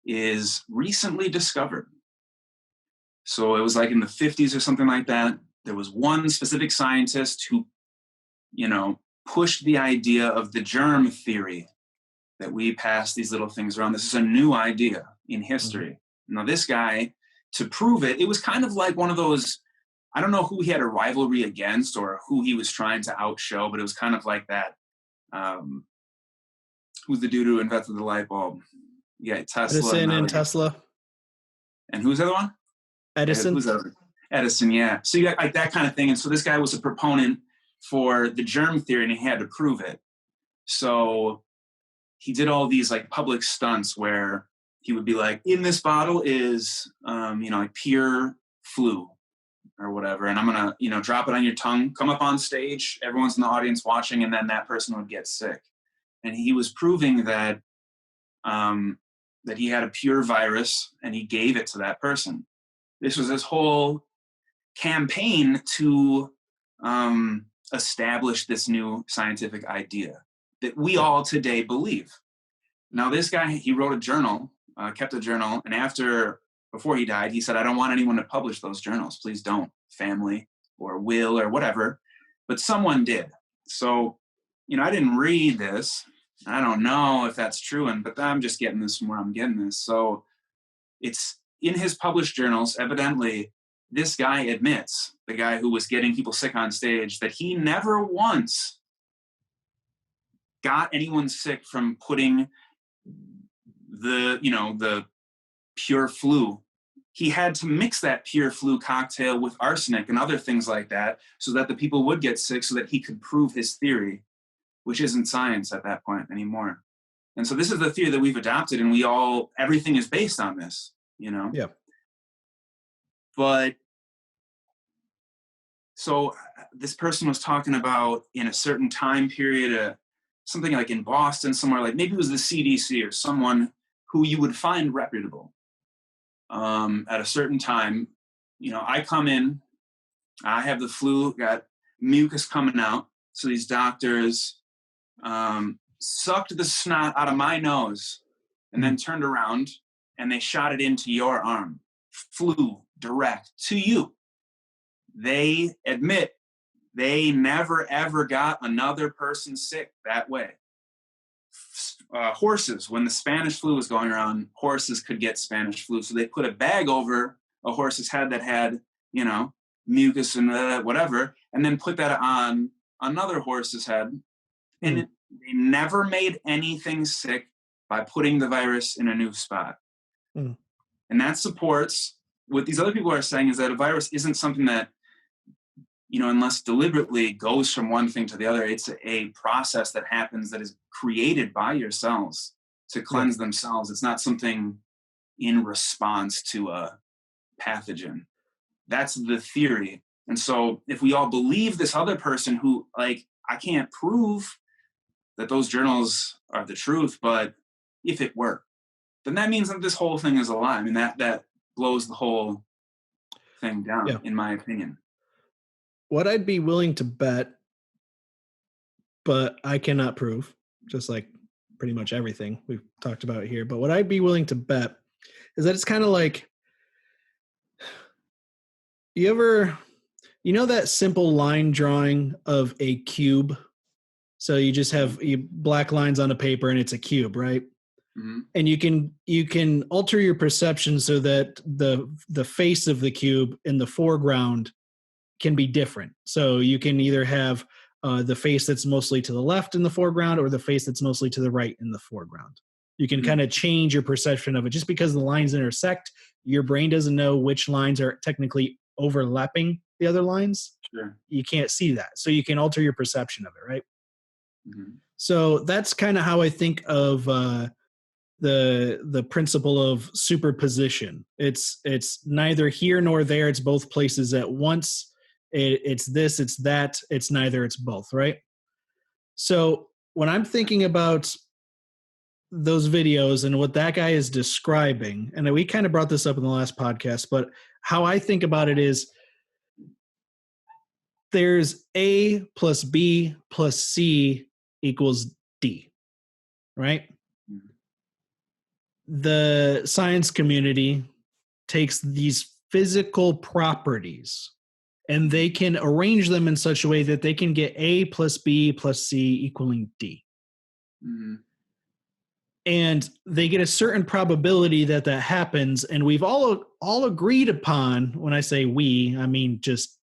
is recently discovered. So it was like in the 50s or something like that. There was one specific scientist who, pushed the idea of the germ theory, that we pass these little things around. This is a new idea in history. Now, this guy, to prove it, it was kind of like one of those, I don't know who he had a rivalry against or who he was trying to outshow, but it was kind of like that. Who's the dude who invented the light bulb? Yeah, Tesla. Edison and Tesla. And who's the other one? Edison. Who's the other? Edison, yeah. So you got like that kind of thing. And so this guy was a proponent for the germ theory, and he had to prove it. So he did all these like public stunts where he would be like, in this bottle is, like pure flu or whatever. And I'm going to, drop it on your tongue, come up on stage, everyone's in the audience watching, and then that person would get sick. And he was proving that, that he had a pure virus, and he gave it to that person. This was his whole campaign to establish this new scientific idea that we all today believe. Now, this guy, he wrote a journal, kept a journal, and before he died, he said, I don't want anyone to publish those journals. Please don't, family or will or whatever. But someone did. So, I didn't read this. I don't know if that's true, but I'm just getting this from where I'm getting this. So it's in his published journals, evidently, this guy admits, the guy who was getting people sick on stage, that he never once got anyone sick from putting the pure flu. He had to mix that pure flu cocktail with arsenic and other things like that so that the people would get sick so that he could prove his theory, which isn't science at that point anymore. And so this is the theory that we've adopted, and everything is based on this, Yeah. But so this person was talking about in a certain time period, something like in Boston, somewhere like maybe it was the CDC or someone who you would find reputable. At a certain time, I come in, I have the flu, got mucus coming out. So these doctors sucked the snot out of my nose and then turned around and they shot it into your arm, flew direct to you. They admit they never, ever got another person sick that way. Horses, when the Spanish flu was going around, horses could get Spanish flu. So they put a bag over a horse's head that had, mucus and whatever, and then put that on another horse's head. And they never made anything sick by putting the virus in a new spot. And that supports what these other people are saying, is that a virus isn't something that, unless deliberately goes from one thing to the other. It's a process that happens that is created by your cells to cleanse themselves. It's not something in response to a pathogen. That's the theory. And so if we all believe this other person who, I can't prove that those journals are the truth, but if it were, then that means that this whole thing is a lie. I mean, that blows the whole thing down, in my opinion. What I'd be willing to bet, but I cannot prove, just like pretty much everything we've talked about here, but what I'd be willing to bet is that it's kind of like, that simple line drawing of a cube? So you just have black lines on a paper and it's a cube, right? Mm-hmm. And you can alter your perception so that the face of the cube in the foreground can be different. So you can either have the face that's mostly to the left in the foreground or the face that's mostly to the right in the foreground. You can kind of change your perception of it. Just because the lines intersect, your brain doesn't know which lines are technically overlapping the other lines. Sure. You can't see that. So you can alter your perception of it, right? Mm-hmm. So that's kind of how I think of the principle of superposition. It's neither here nor there. It's both places at once. It's this, it's that, it's neither, it's both, right? So when I'm thinking about those videos and what that guy is describing, and we kind of brought this up in the last podcast, but how I think about it is there's A plus B plus C equals D, right? The science community takes these physical properties and they can arrange them in such a way that they can get A plus B plus C equaling D. Mm-hmm. And they get a certain probability that happens. And we've all agreed upon, when I say we, I mean just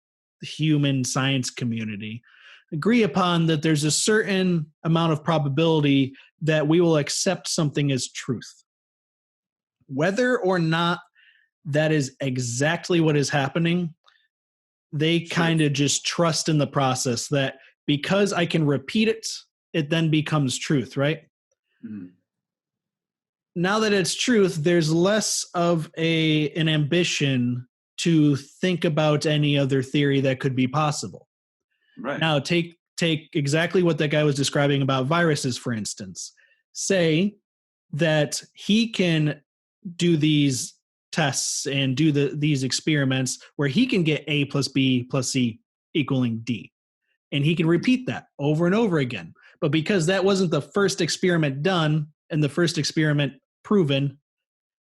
the human science community, agree upon that there's a certain amount of probability that we will accept something as truth. Whether or not that is exactly what is happening, they kind of just trust in the process that because I can repeat it, it then becomes truth, right? Mm-hmm. Now that it's truth, there's less of an ambition to think about any other theory that could be possible. Right. Now, take exactly what that guy was describing about viruses, for instance. Say that he can do these tests and do these experiments where he can get A plus B plus C equaling D. And he can repeat that over and over again. But because that wasn't the first experiment done and the first experiment proven,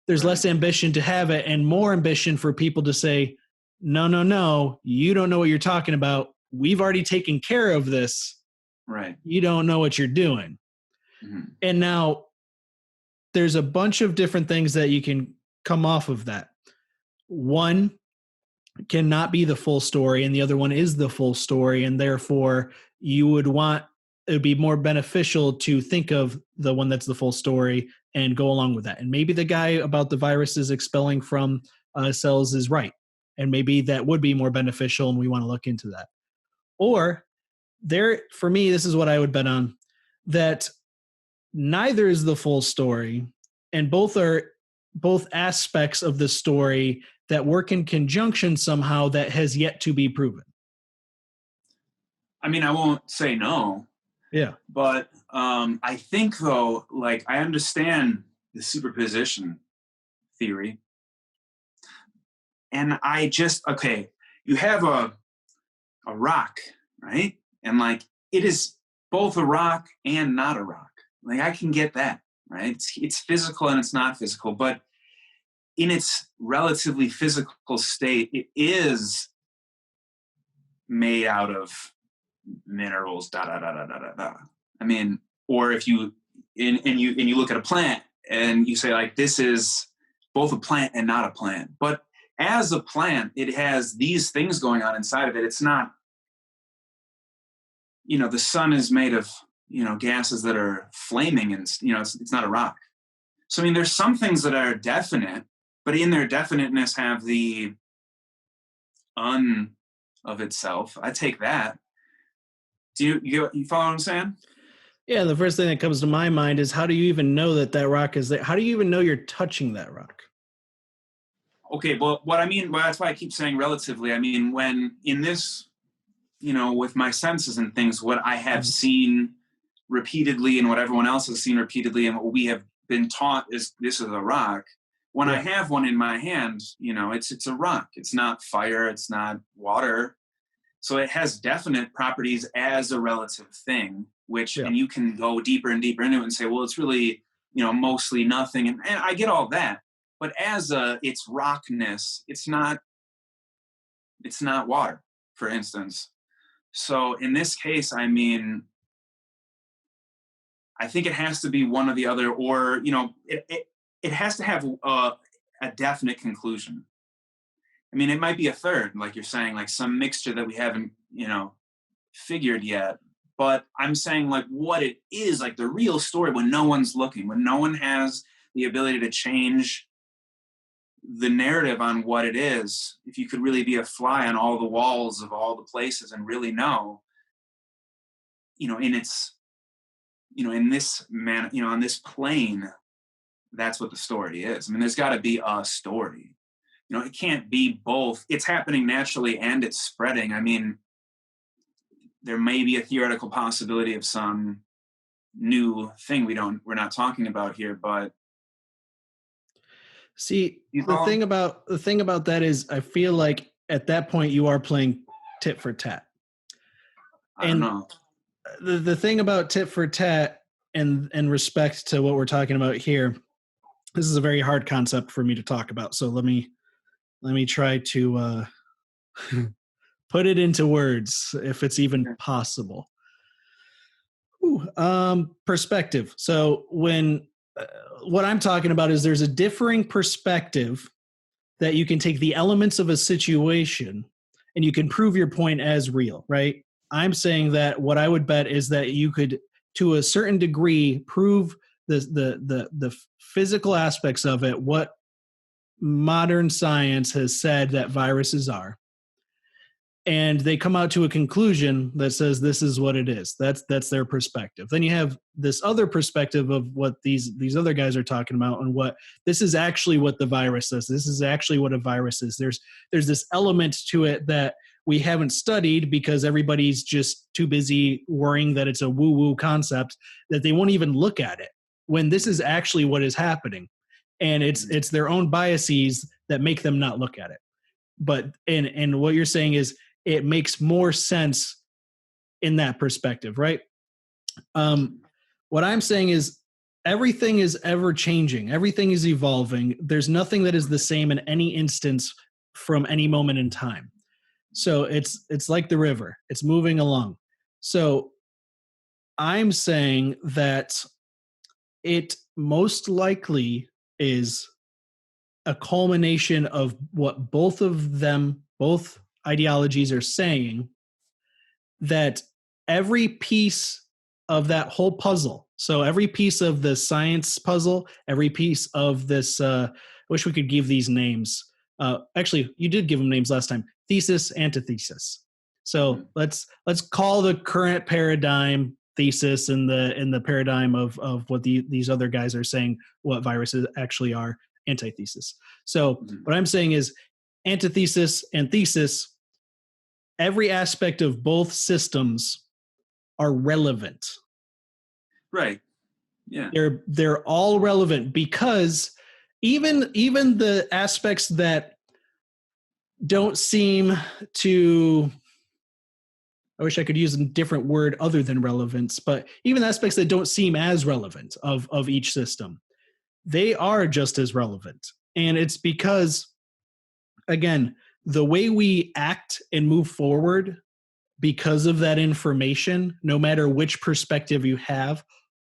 there's less ambition to have it and more ambition for people to say, no, you don't know what you're talking about. We've already taken care of this. Right. You don't know what you're doing. Mm-hmm. And now there's a bunch of different things that you can come off of that. One cannot be the full story and the other one is the full story. And therefore you would want it would be more beneficial to think of the one that's the full story and go along with that. And maybe the guy about the viruses expelling from cells is right. And maybe that would be more beneficial and we want to look into that. Or for me, this is what I would bet on, that neither is the full story and both aspects of the story that work in conjunction somehow that has yet to be proven. I mean, I won't say no. Yeah. But I think, though, like, I understand the superposition theory. And you have a rock, right? And, like, it is both a rock and not a rock. Like, I can get that, right? It's physical and it's not physical. But in its relatively physical state, it is made out of minerals, I mean, or if you look at a plant and you say, like, this is both a plant and not a plant. But as a plant, it has these things going on inside of it. It's not, the sun is made of, gases that are flaming, and, it's not a rock. So, I mean, there's some things that are definite, but in their definiteness have the of itself. I take that. Do you follow what I'm saying? Yeah, the first thing that comes to my mind is, how do you even know that rock is there? How do you even know you're touching that rock? Okay, well, what I mean, well, that's why I keep saying relatively. I mean, when in this, with my senses and things, what I have seen repeatedly and what everyone else has seen repeatedly and what we have been taught is this is a rock. When I have one in my hand, it's a rock. It's not fire. It's not water. So it has definite properties as a relative thing, and you can go deeper and deeper into it and say, well, it's really, mostly nothing. And I get all that. But as its rockness, it's not water, for instance. So in this case, I mean, I think it has to be one or the other, or, it has to have a definite conclusion. I mean, it might be a third, like you're saying, like some mixture that we haven't, figured yet. But I'm saying, like, what it is, like the real story, when no one's looking, when no one has the ability to change the narrative on what it is, if you could really be a fly on all the walls of all the places and really know, in its, in this man, on this plane, that's what the story is. I mean, there's got to be a story. It can't be both. It's happening naturally and it's spreading. I mean, there may be a theoretical possibility of some new thing we're not talking about here, but see, the thing about that is, I feel like at that point you are playing tit for tat. I don't know. The thing about tit for tat and respect to what we're talking about here, this is a very hard concept for me to talk about. So let me try to put it into words, if it's even possible. Perspective. So when what I'm talking about is, there's a differing perspective that you can take the elements of a situation and you can prove your point as real, right? I'm saying that what I would bet is that you could, to a certain degree, prove the physical aspects of it, what modern science has said that viruses are. And they come out to a conclusion that says this is what it is. That's their perspective. Then you have this other perspective of what these other guys are talking about, and what this is actually what the virus is. This is actually what a virus is. There's this element to it that we haven't studied because everybody's just too busy worrying that it's a woo-woo concept, that they won't even look at it, when this is actually what is happening. And it's their own biases that make them not look at it. But and what you're saying is, it makes more sense in that perspective, right? What I'm saying is, everything is ever changing. Everything is evolving. There's nothing that is the same in any instance from any moment in time. So it's like the river. It's moving along. So I'm saying that it most likely is a culmination of what both ideologies are saying, that every piece of that whole puzzle. So every piece of the science puzzle, every piece of this, I wish we could give these names. Actually, you did give them names last time. Thesis, antithesis. So let's call the current paradigm thesis in the paradigm of what these other guys are saying what viruses actually are, antithesis. So what I'm saying is antithesis and thesis, every aspect of both systems are relevant. Right. Yeah. They're all relevant because even the aspects that don't seem to, I wish I could use a different word other than relevance, but even aspects that don't seem as relevant of each system, they are just as relevant. And it's because, again, the way we act and move forward because of that information, no matter which perspective you have,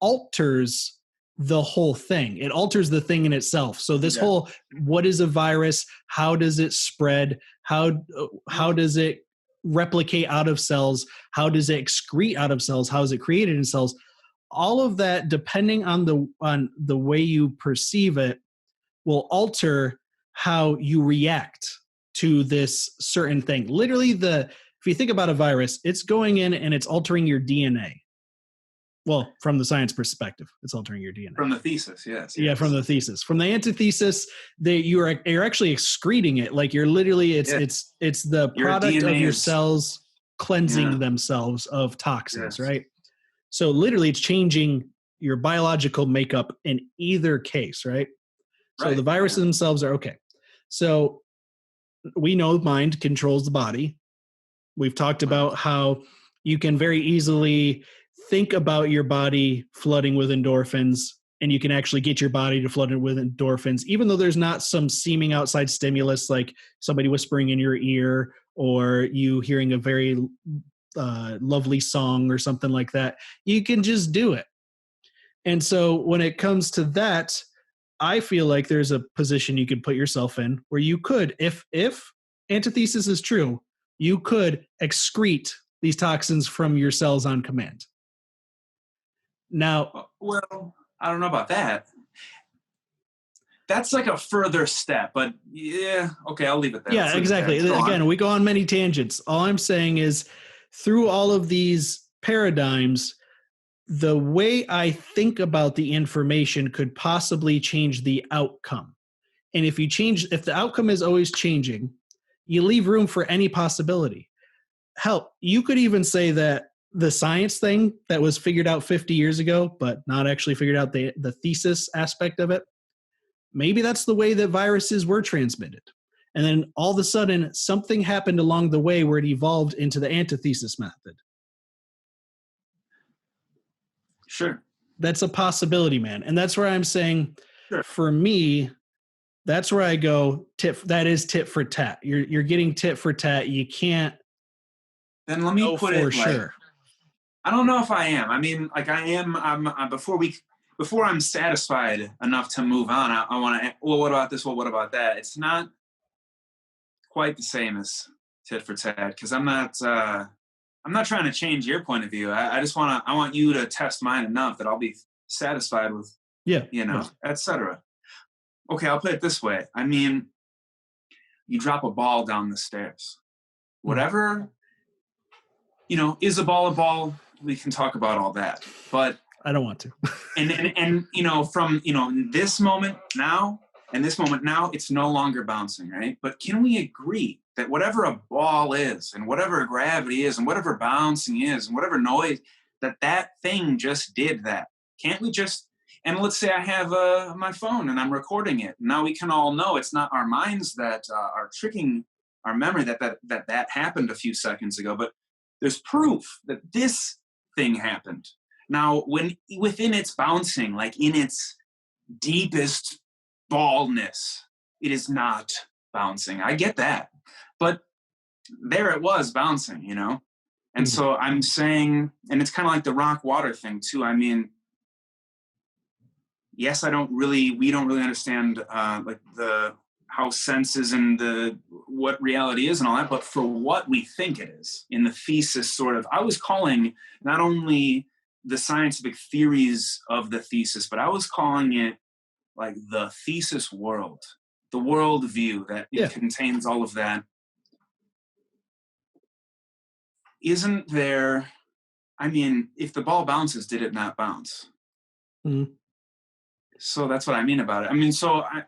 alters the whole thing. It alters the thing in itself. So this whole, what is a virus? How does it spread? How does it replicate out of cells? How does it excrete out of cells? How is it created in cells? All of that, depending on the way you perceive it, will alter how you react to this certain thing. Literally, if you think about a virus, it's going in and it's altering your DNA. Well, from the science perspective, it's altering your DNA. From the thesis, yes. Yeah, from the thesis. From the antithesis, you're actually excreting it. Like you're literally, it's the product of your cells cleansing themselves of toxins, right? So literally, it's changing your biological makeup in either case, right? So the viruses themselves are okay. So we know mind controls the body. We've talked about how you can very easily think about your body flooding with endorphins, and you can actually get your body to flood with endorphins, even though there's not some seeming outside stimulus like somebody whispering in your ear or you hearing a very lovely song or something like that. You can just do it. And so when it comes to that, I feel like there's a position you could put yourself in where you could, if antithesis is true, you could excrete these toxins from your cells on command. Now, well, I don't know about that. That's like a further step, but yeah, okay, I'll leave it there. Yeah, exactly. Again, we go on many tangents. All I'm saying is through all of these paradigms, the way I think about the information could possibly change the outcome. And if the outcome is always changing, you leave room for any possibility. Hell, you could even say that the science thing that was figured out 50 years ago, but not actually figured out the thesis aspect of it, maybe that's the way that viruses were transmitted. And then all of a sudden, something happened along the way where it evolved into the antithesis method. Sure. That's a possibility, man. And that's where I'm saying, for me, that's where I go, that is tit for tat. You're getting tit for tat. You can't. Then let me put it sure. I don't know if I am. I mean, like before I'm satisfied enough to move on, I want to, well, what about this? Well, what about that? It's not quite the same as tit for tat because I'm not trying to change your point of view. I want you to test mine enough that I'll be satisfied with, et cetera. Okay, I'll put it this way. I mean, you drop a ball down the stairs. Whatever, is a ball, we can talk about all that. But I don't want to. and from, this moment now, it's no longer bouncing, right? But can we agree that whatever a ball is and whatever gravity is and whatever bouncing is and whatever noise, that thing just did that? Can't we just, and let's say I have my phone and I'm recording it. Now we can all know it's not our minds that are tricking our memory that happened a few seconds ago, but there's proof that this thing happened. Now, when within its bouncing, like in its deepest baldness, it is not bouncing. I get that. But there it was bouncing, And so I'm saying, and it's kind of like the rock water thing too. I mean, yes, we don't really understand how senses and what reality is and all that, but for what we think it is in the thesis sort of, I was calling not only the scientific theories of the thesis, but I was calling it like the thesis world, the world view that it contains all of that. Isn't there, I mean, if the ball bounces, did it not bounce? Mm-hmm. So that's what I mean about it. I mean, so I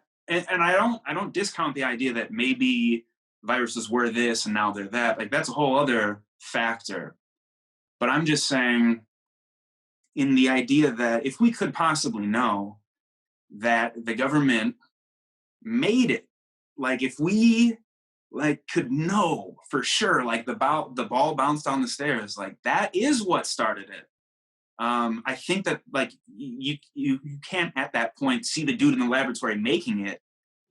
don't discount the idea that maybe viruses were this and now they're that. Like, that's a whole other factor. But I'm just saying, in the idea that if we could possibly know that the government made it, like if we like could know for sure, like the ball bounced down the stairs, like that is what started it. I think that like you can't at that point see the dude in the laboratory making it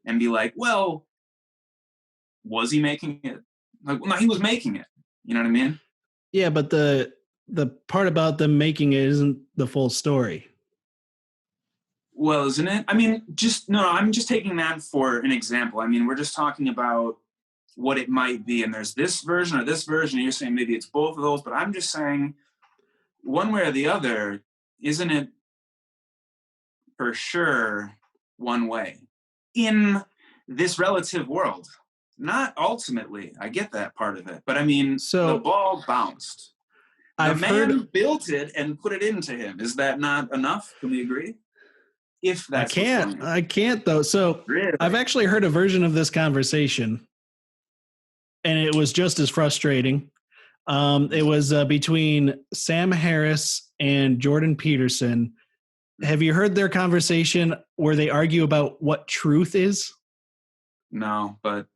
and be like, well, was he making it? Like, well, no, he was making it. You know what I mean? Yeah, but the part about them making it isn't the full story. Well, isn't it? I mean, I'm just taking that for an example. I mean, we're just talking about what it might be, and there's this version or this version, and you're saying maybe it's both of those, but I'm just saying one way or the other, isn't it for sure one way in this relative world? Not ultimately, I get that part of it, but I mean, so the ball bounced. The man built it and put it into him. Is that not enough? Can we agree? If that's I can't though. So really? I've actually heard a version of this conversation, and it was just as frustrating. It was between Sam Harris and Jordan Peterson. Have you heard their conversation where they argue about what truth is? No, but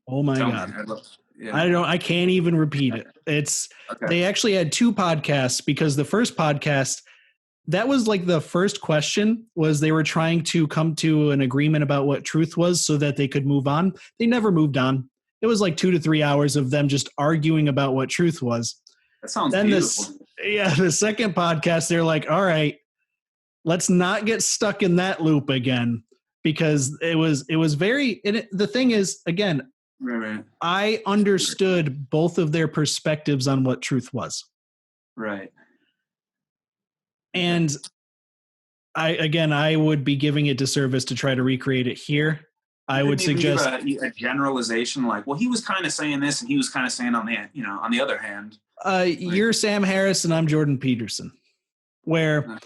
oh my God. I can't even repeat it. They actually had two podcasts, because the first podcast, that was like the first question was they were trying to come to an agreement about what truth was so that they could move on. They never moved on. It was like 2 to 3 hours of them just arguing about what truth was. That sounds beautiful. The second podcast, they're like, all right, let's not get stuck in that loop again, because it was very, the thing is, again, right. I understood both of their perspectives on what truth was. Right. And I would be giving it disservice to try to recreate it here. I would suggest a generalization like, well, he was kind of saying this and he was kind of saying on the other hand. You're Sam Harris and I'm Jordan Peterson, where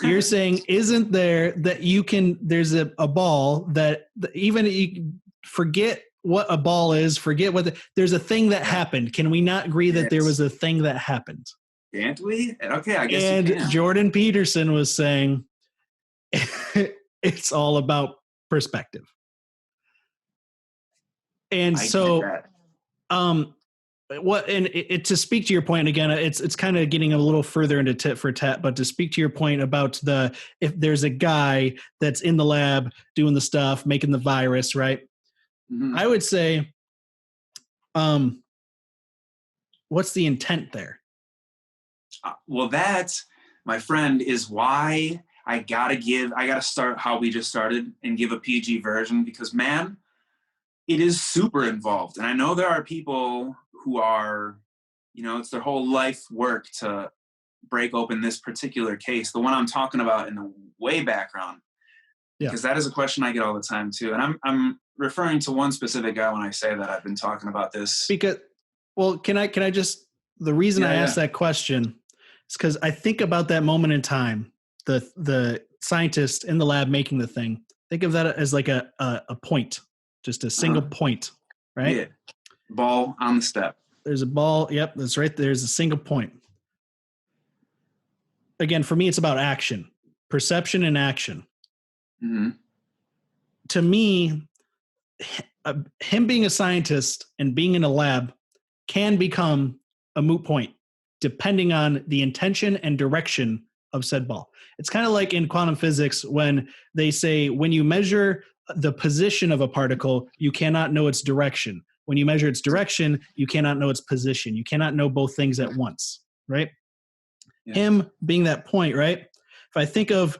you're saying, isn't there that there's a ball that even you forget what a ball is, there's a thing that happened. Can we not agree that there was a thing that happened? Can't we? Okay, I guess and you can. Jordan Peterson was saying it's all about perspective. And to speak to your point again, it's kind of getting a little further into tit for tat, but to speak to your point about if there's a guy that's in the lab doing the stuff, making the virus, right? Mm-hmm. I would say, what's the intent there? Well, that, my friend, is why I gotta start how we just started and give a PG version, because man, it is super involved. And I know there are people who are, it's their whole life work to break open this particular case, the one I'm talking about in the way background, because that is a question I get all the time too. And I'm referring to one specific guy when I say that I've been talking about this. Because, well, can I just, the reason I asked that question is because I think about that moment in time, the scientist in the lab making the thing. Think of that as like a point, just a single point, right? Yeah. Ball on the step. There's a ball. Yep, that's right. There's a single point. Again, for me, it's about action, perception and action. Mm-hmm. To me, him being a scientist and being in a lab can become a moot point, depending on the intention and direction of said ball. It's kind of like in quantum physics when they say when you measure the position of a particle, you cannot know its direction. When you measure its direction, you cannot know its position. You cannot know both things at once, right? Yeah. Him being that point, right? If I think of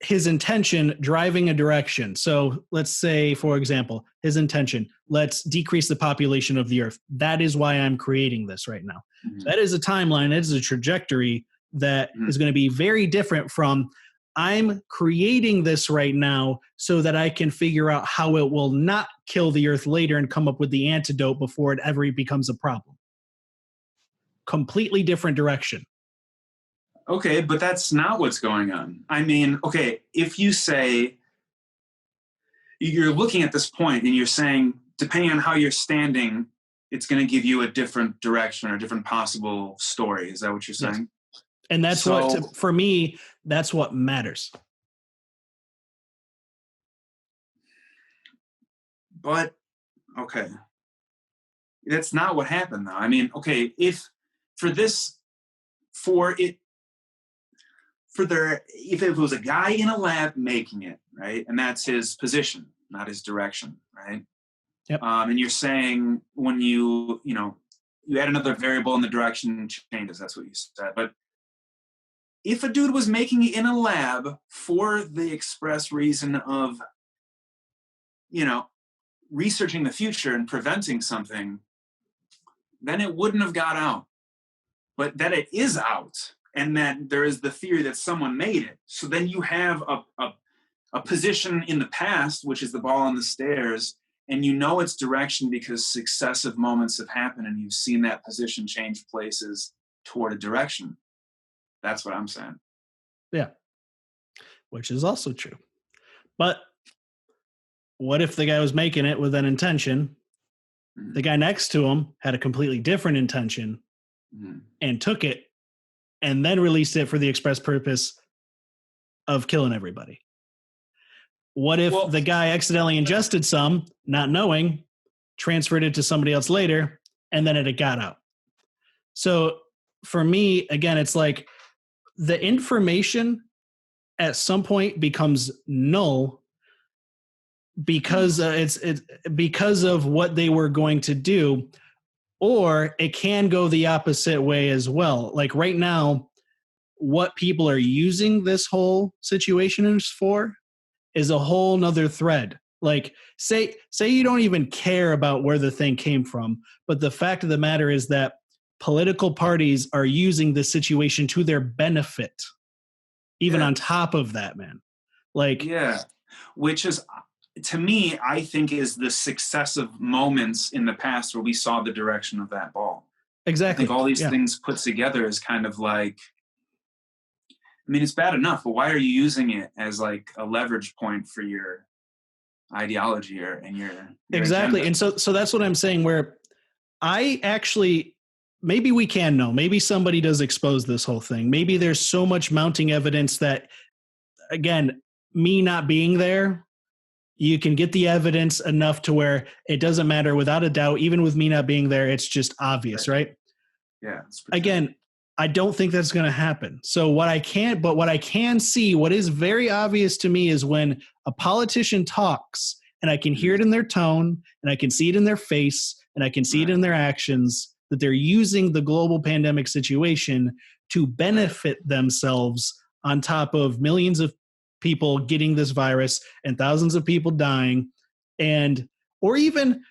his intention driving a direction. So let's say, for example, his intention, let's decrease the population of the earth. That is why I'm creating this right now. Mm-hmm. That is a timeline. That is a trajectory that Mhm. is going to be very different from I'm creating this right now so that I can figure out how it will not kill the earth later and come up with the antidote before it ever becomes a problem. Completely different direction. Okay, but that's not what's going on. I mean, okay, if you say you're looking at this point and you're saying, depending on how you're standing, it's going to give you a different direction or a different possible story. Is that what you're Yes. saying? And that's So, for me, that's what matters. but okay, that's not what happened though. I mean, okay, if for this, for it, if it was a guy in a lab making it, right, and that's his position, not his direction, right? Yep. And you're saying when you add another variable in the direction changes. That's what you said. But if a dude was making it in a lab for the express reason of, researching the future and preventing something, then it wouldn't have got out. But that it is out, and that there is the theory that someone made it. So then you have a position in the past, which is the ball on the stairs, and you know its direction because successive moments have happened and you've seen that position change places toward a direction. That's what I'm saying. Yeah. Which is also true. But what if the guy was making it with an intention? Mm-hmm. The guy next to him had a completely different intention and took it and then released it for the express purpose of killing everybody. What if the guy accidentally ingested some, not knowing, transferred it to somebody else later, and then it got out? So for me, again, it's like the information at some point becomes null because it's because of what they were going to do, or it can go the opposite way as well. Like right now, what people are using this whole situation is for is a whole nother thread. Like say you don't even care about where the thing came from, but the fact of the matter is that political parties are using this situation to their benefit. Even on top of that, man. Like, yeah, which is, to me, I think is the successive moments in the past where we saw the direction of that ball. Exactly. I think all these things put together is kind of like, I mean, it's bad enough, but why are you using it as like a leverage point for your ideology and your exactly agenda? And so that's what I'm saying, where I actually, maybe we can know, maybe somebody does expose this whole thing, maybe there's so much mounting evidence that, again, me not being there, you can get the evidence enough to where it doesn't matter without a doubt. Even with me not being there, it's just obvious, right? Yeah. Again, I don't think that's going to happen. So what I can see, what is very obvious to me, is when a politician talks and I can hear it in their tone and I can see it in their face and I can see it in their actions, that they're using the global pandemic situation to benefit themselves on top of millions of people getting this virus and thousands of people dying, and or even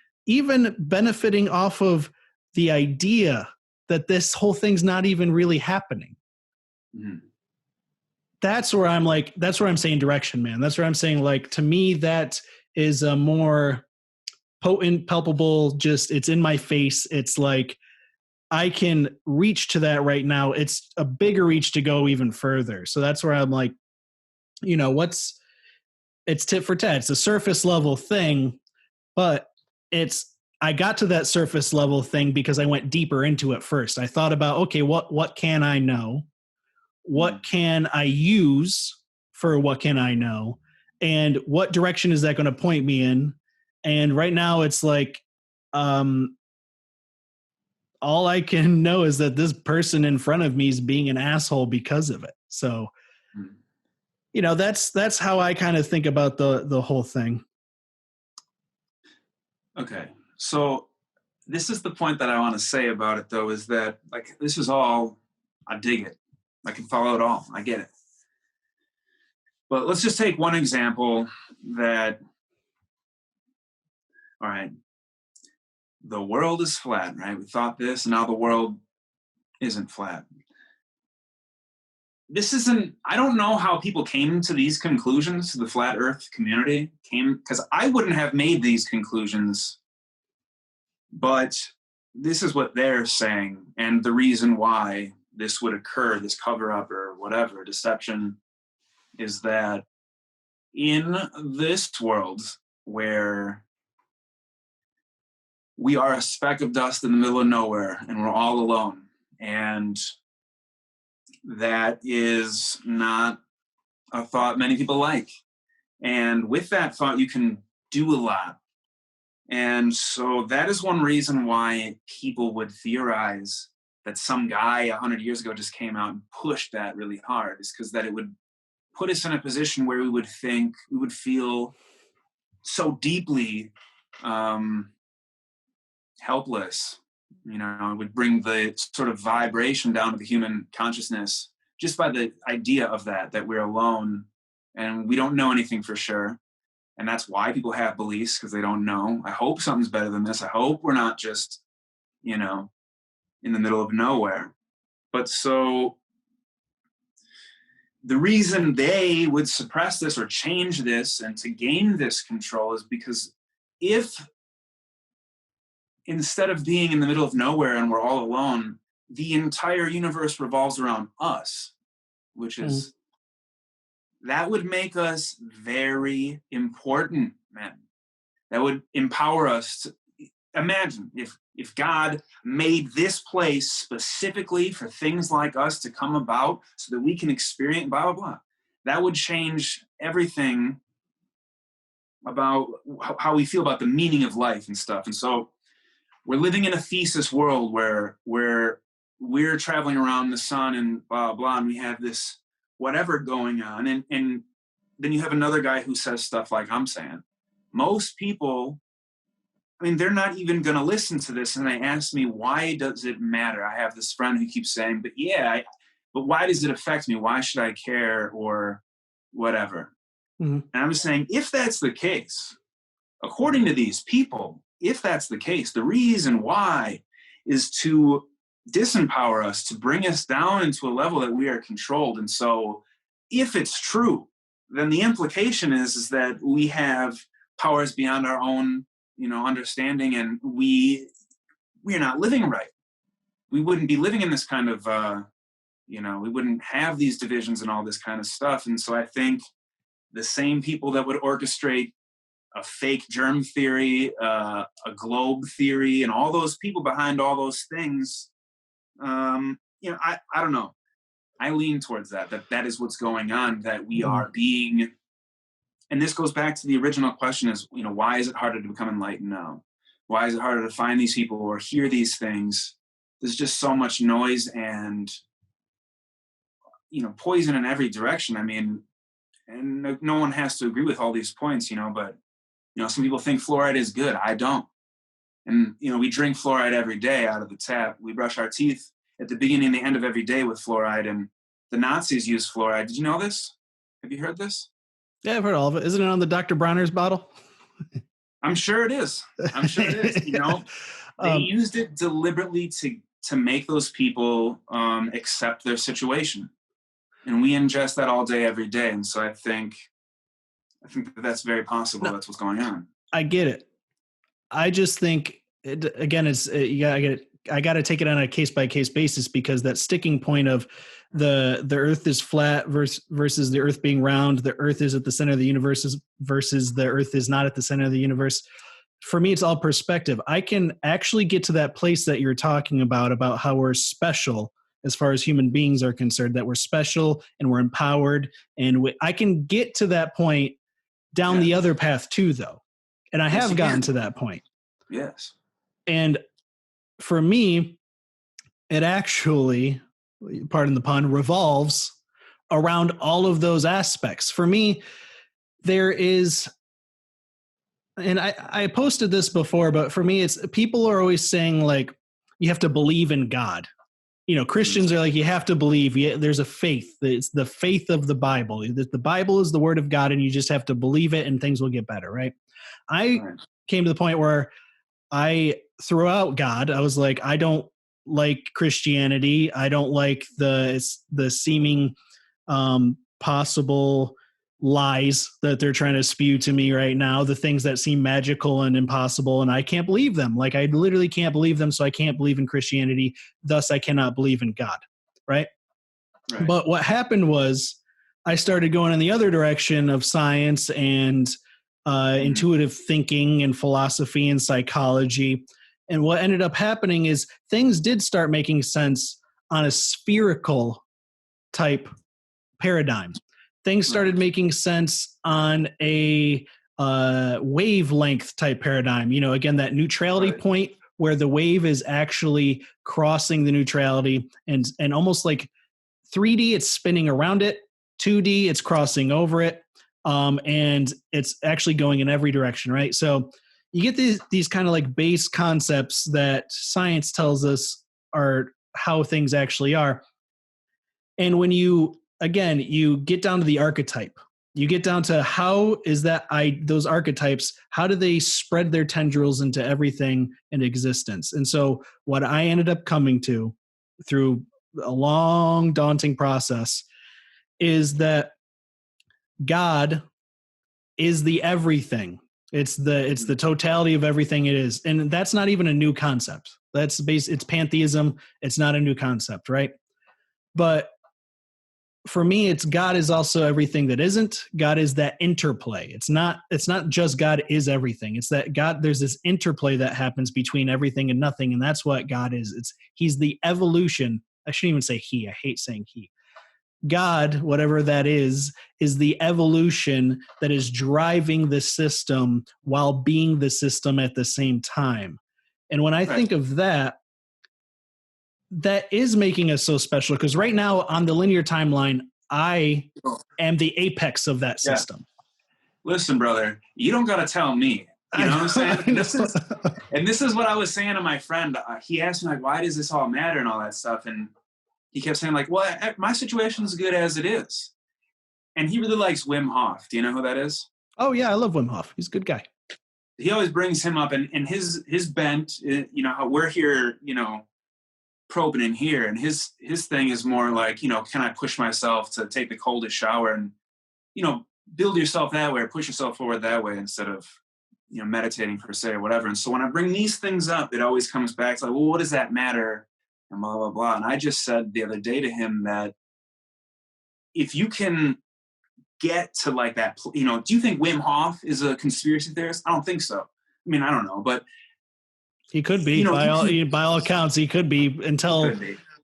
benefiting off of the idea that this whole thing's not even really happening. That's where I'm like, that's where I'm saying direction, man. That's where I'm saying, like, to me, that is a more potent, palpable, just, it's in my face. It's like, I can reach to that right now. It's a bigger reach to go even further. So that's where I'm like, it's tit for tat. It's a surface level thing, but I got to that surface level thing because I went deeper into it first. I thought about, okay, what can I know? What can I use for what can I know? And what direction is that going to point me in? And right now it's like, all I can know is that this person in front of me is being an asshole because of it. So, that's how I kind of think about the whole thing. Okay. So this is the point that I want to say about it, though, is that, like, this is all, I dig it. I can follow it all. I get it. But let's just take one example that, all right, the world is flat, right? We thought this, and now the world isn't flat. this isn't, I don't know how people came to these conclusions, the flat earth community came, because I wouldn't have made these conclusions, but this is what they're saying. And the reason why this would occur, this cover up or whatever, deception, is that in this world where we are a speck of dust in the middle of nowhere and we're all alone, and that is not a thought many people like. And with that thought, you can do a lot. And so that is one reason why people would theorize that some guy 100 years ago just came out and pushed that really hard, is because that it would put us in a position where we would feel so deeply helpless. You know, it would bring the sort of vibration down to the human consciousness just by the idea of that we're alone and we don't know anything for sure. And that's why people have beliefs, because they don't know. I hope something's better than this. I hope we're not just, you know, in the middle of nowhere. But so the reason they would suppress this or change this and to gain this control is because if instead of being in the middle of nowhere and we're all alone, the entire universe revolves around us, which is, that would make us very important, man. That would empower us to imagine if God made this place specifically for things like us to come about so that we can experience blah, blah, blah. That would change everything about how we feel about the meaning of life and stuff. And so we're living in a thesis world where we're traveling around the sun and blah, blah, and we have this whatever going on. And then you have another guy who says stuff like I'm saying. Most people, I mean, they're not even going to listen to this. And they ask me, why does it matter? I have this friend who keeps saying, but why does it affect me? Why should I care or whatever? Mm-hmm. And I'm just saying, if that's the case, according to these people, if that's the case, the reason why is to disempower us, to bring us down into a level that we are controlled. And so if it's true, then the implication is that we have powers beyond our own, understanding, and we're not living right. We wouldn't be living in this kind of, we wouldn't have these divisions and all this kind of stuff. And so I think the same people that would orchestrate a fake germ theory, a globe theory, and all those people behind all those things, I don't know. I lean towards that is what's going on, that we are being, and this goes back to the original question is, why is it harder to become enlightened now? Why is it harder to find these people or hear these things? There's just so much noise and, poison in every direction. I mean, and no one has to agree with all these points, but, some people think fluoride is good. I don't. And, we drink fluoride every day out of the tap. We brush our teeth at the beginning and the end of every day with fluoride. And the Nazis used fluoride. Did you know this? Have you heard this? Yeah, I've heard all of it. Isn't it on the Dr. Bronner's bottle? I'm sure it is. They used it deliberately to make those people accept their situation. And we ingest that all day, every day. And so I think that's very possible. No, that's what's going on. I get it. I just think, I got to take it on a case-by-case basis, because that sticking point of the earth is flat versus the earth being round, the earth is at the center of the universe versus the earth is not at the center of the universe. For me, it's all perspective. I can actually get to that place that you're talking about how we're special as far as human beings are concerned, that we're special and we're empowered. And I can get to that point down the other path too, though. And I have gotten to that point. Yes. And for me, it actually, pardon the pun, revolves around all of those aspects. For me, there is, and I posted this before, but for me, it's people are always saying like, you have to believe in God. Christians are like, you have to believe. There's a faith. It's the faith of the Bible. The Bible is the word of God, and you just have to believe it and things will get better, right? I came to the point where I threw out God. I was like, I don't like Christianity. I don't like the seeming possible lies that they're trying to spew to me right now, the things that seem magical and impossible, and I can't believe them. Like, I literally can't believe them, so I can't believe in Christianity, thus I cannot believe in God, right? But what happened was I started going in the other direction of science and intuitive thinking and philosophy and psychology. And what ended up happening is things did start making sense on a spherical type paradigm. Things started making sense on a wavelength type paradigm. You know, again, that neutrality point where the wave is actually crossing the neutrality, and almost like 3D, it's spinning around it. 2D, it's crossing over it. And it's actually going in every direction, right? So you get these kind of like base concepts that science tells us are how things actually are. And when you get down to the archetype, you get down to how is that those archetypes, how do they spread their tendrils into everything in existence? And so what I ended up coming to through a long, daunting process is that God is the everything. It's the totality of everything it is. And that's not even a new concept. It's pantheism. It's not a new concept, right? But for me, it's God is also everything that isn't. God is that interplay. It's not just God is everything. It's that God, there's this interplay that happens between everything and nothing. And that's what God is. He's the evolution. I shouldn't even say he. I hate saying he. God, whatever that is the evolution that is driving the system while being the system at the same time. And when I think of that, that is making us so special, because right now on the linear timeline, I am the apex of that system. Listen, brother, you don't got to tell me. You know what I'm saying? This is what I was saying to my friend. He asked me, like, why does this all matter and all that stuff? And he kept saying, like, well, my situation's good as it is. And he really likes Wim Hof. Do you know who that is? Oh, yeah, I love Wim Hof. He's a good guy. He always brings him up, and his bent, you know, how we're here, you know, probing in here, and his thing is more like, you know, can I push myself to take the coldest shower and, you know, build yourself that way or push yourself forward that way instead of, you know, meditating per se or whatever. And so when I bring these things up, it always comes back to like, well, what does that matter? And blah, blah, blah. And I just said the other day to him that if you can get to like that, you know, do you think Wim Hof is a conspiracy theorist? I don't think so. I mean, I don't know, but he could be, you know, by all accounts, he could be until,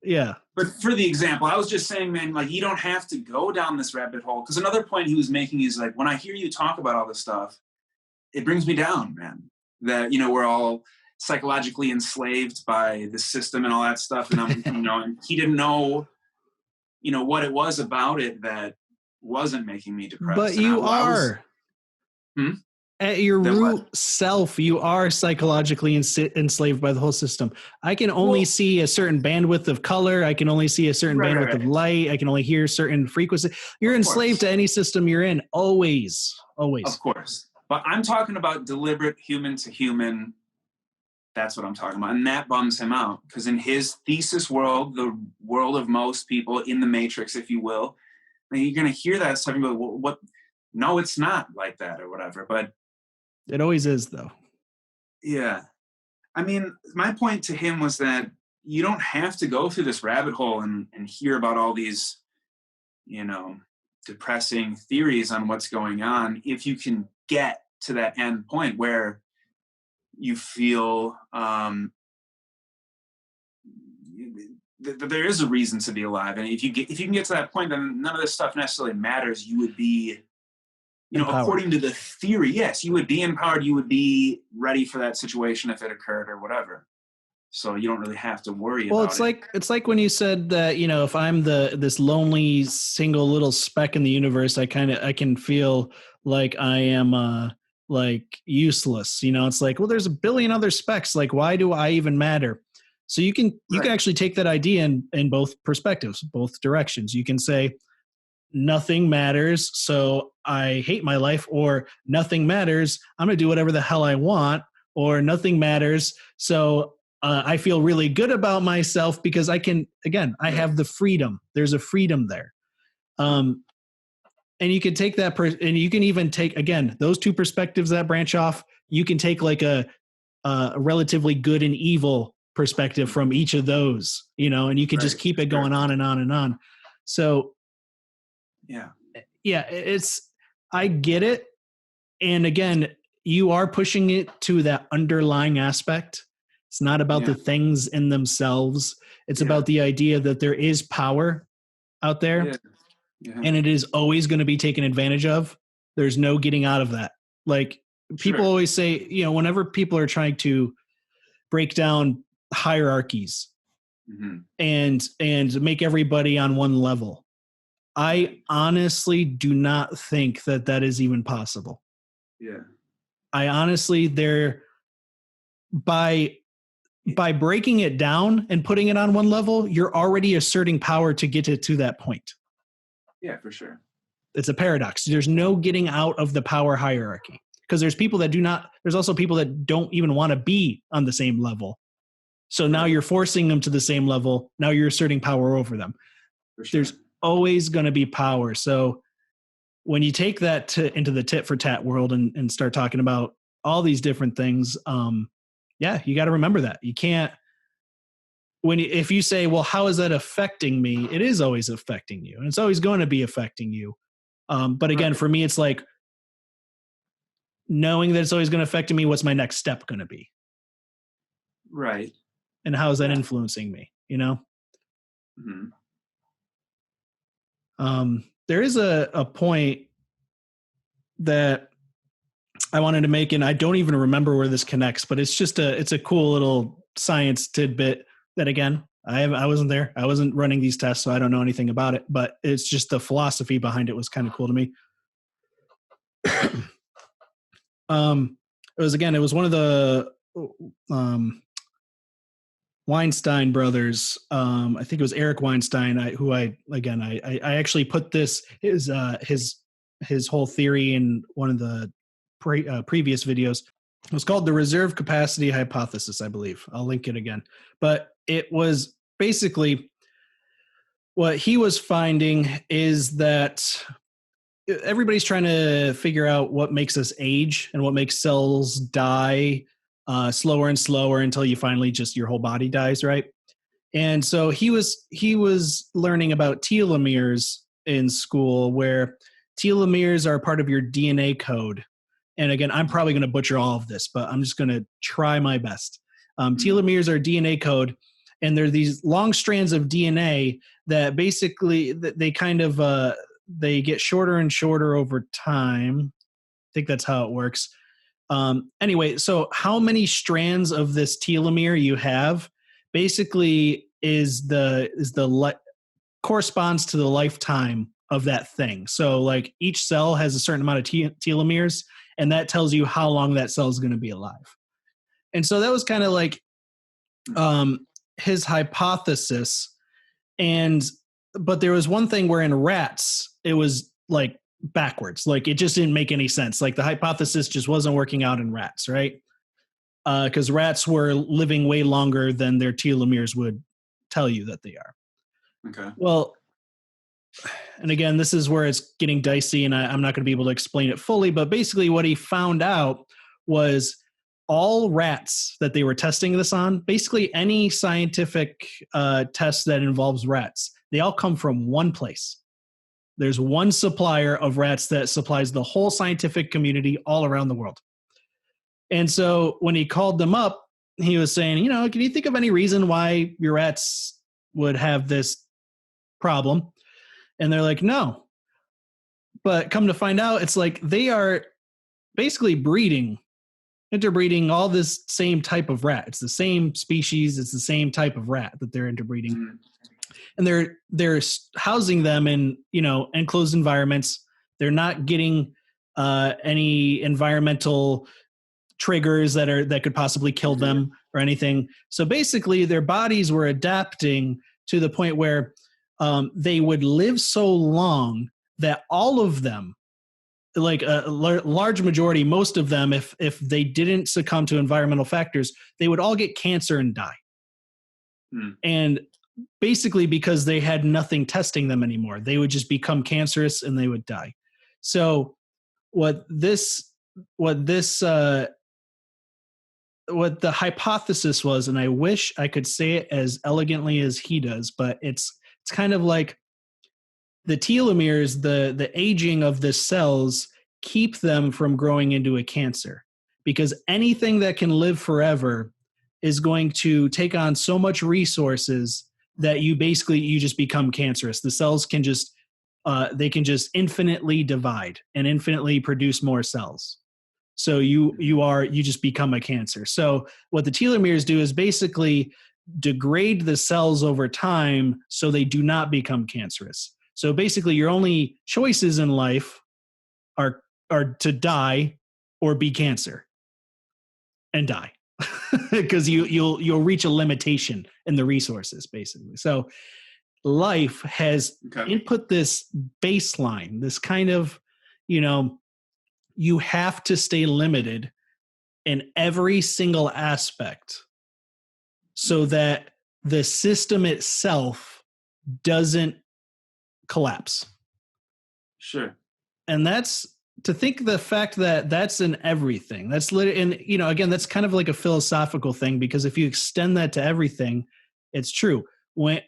yeah. But for the example, I was just saying, man, like, you don't have to go down this rabbit hole. Because another point he was making is like, when I hear you talk about all this stuff, it brings me down, man. That, you know, we're all psychologically enslaved by the system and all that stuff. And I'm, you know, and he didn't know, you know, what it was about it that wasn't making me depressed. But you are. At your root self, you are psychologically enslaved by the whole system. I can only see a certain bandwidth of color. I can only see a certain bandwidth of light. I can only hear certain frequency. You're enslaved to any system you're in. Always. Of course. But I'm talking about deliberate human to human. That's what I'm talking about. And that bums him out. Because in his thesis world, the world of most people in the matrix, if you will, and you're going to hear that stuff and go, well, what? No, it's not like that or whatever. But it always is, though. Yeah. I mean, my point to him was that you don't have to go through this rabbit hole and hear about all these, you know, depressing theories on what's going on if you can get to that end point where you feel that there is a reason to be alive. And if you can get to that point, then none of this stuff necessarily matters. You would be, you know, according to the theory, yes, you would be empowered. You would be ready for that situation if it occurred or whatever. So you don't really have to worry about it. It's like when you said that, you know, if I'm this lonely single little speck in the universe, I can feel like I am like useless. You know, it's like, well, there's a billion other specks. Like, why do I even matter? So you can actually take that idea in both perspectives, both directions. You can say, nothing matters, so I hate my life, or nothing matters, I'm going to do whatever the hell I want, or nothing matters, so I feel really good about myself because I have the freedom. There's a freedom there. And you can take that, and you can even take, again, those two perspectives that branch off. You can take like a relatively good and evil perspective from each of those, and you can just keep it going on and on and on. So yeah, I get it. And again, you are pushing it to that underlying aspect. It's not about the things in themselves. It's about the idea that there is power out there. And it is always going to be taken advantage of. There's no getting out of that. Like people always say, whenever people are trying to break down hierarchies and make everybody on one level, I honestly do not think that is even possible. Yeah. I honestly, by breaking it down and putting it on one level, you're already asserting power to get it to that point. Yeah, for sure. It's a paradox. There's no getting out of the power hierarchy because there's people that there's also people that don't even want to be on the same level. So now you're forcing them to the same level. Now you're asserting power over them. For sure. There's always going to be power. So when you take that into the tit for tat world and start talking about all these different things, you got to remember that you can't, if you say, well, how is that affecting me? It is always affecting you, and it's always going to be affecting you. But again, for me, it's like knowing that it's always going to affect me. What's my next step going to be? Right. And how is that influencing me? There is a point that I wanted to make, and I don't even remember where this connects, but it's a cool little science tidbit that, again, I wasn't there. I wasn't running these tests, so I don't know anything about it, but it's just the philosophy behind it was kind of cool to me. It was one of the Weinstein brothers. I think it was Eric Weinstein, who I actually put his whole theory in one of the previous videos. It was called the reserve capacity hypothesis, I believe. I'll link it again. But it was basically what he was finding is that everybody's trying to figure out what makes us age and what makes cells die slower and slower until you finally just your whole body dies, right? And so he was learning about telomeres in school, where telomeres are part of your DNA code. And again, I'm probably going to butcher all of this, but I'm just going to try my best. Telomeres are DNA code, and they're these long strands of DNA that basically they kind of they get shorter and shorter over time. I think that's how it works. Anyway, so how many strands of this telomere you have basically corresponds to the lifetime of that thing. So like each cell has a certain amount of telomeres, and that tells you how long that cell is going to be alive. And so that was kind of like his hypothesis. But there was one thing where in rats, it was like backwards. Like it just didn't make any sense. Like the hypothesis just wasn't working out in rats, right? Because rats were living way longer than their telomeres would tell you that they are. Okay. Well, and again, this is where it's getting dicey, and I'm not going to be able to explain it fully, but basically what he found out was all rats that they were testing this on, basically any scientific test that involves rats, they all come from one place. There's one supplier of rats that supplies the whole scientific community all around the world. And so when he called them up, he was saying, can you think of any reason why your rats would have this problem? And they're like, no. But come to find out, it's like they are basically interbreeding all this same type of rat. It's the same species. It's the same type of rat that they're interbreeding. Mm-hmm. And they're housing them in, enclosed environments. They're not getting any environmental triggers that could possibly kill them or anything. So basically their bodies were adapting to the point where they would live so long that all of them, like a large majority, most of them, if they didn't succumb to environmental factors, they would all get cancer and die. And basically because they had nothing testing them anymore. They would just become cancerous and they would die. So what the hypothesis was, and I wish I could say it as elegantly as he does, but it's kind of like the telomeres, the aging of the cells keep them from growing into a cancer, because anything that can live forever is going to take on so much resources that you just become cancerous. The cells can just they can just infinitely divide and infinitely produce more cells. So you just become a cancer. So what the telomeres do is basically degrade the cells over time so they do not become cancerous. So basically your only choices in life are to die or be cancer and die. Because you'll reach a limitation in the resources, basically. So life has input this baseline, this kind of, you have to stay limited in every single aspect so that the system itself doesn't collapse. Sure. And that's to think the fact that that's in everything. That's and again, that's kind of like a philosophical thing, because if you extend that to everything, it's true. When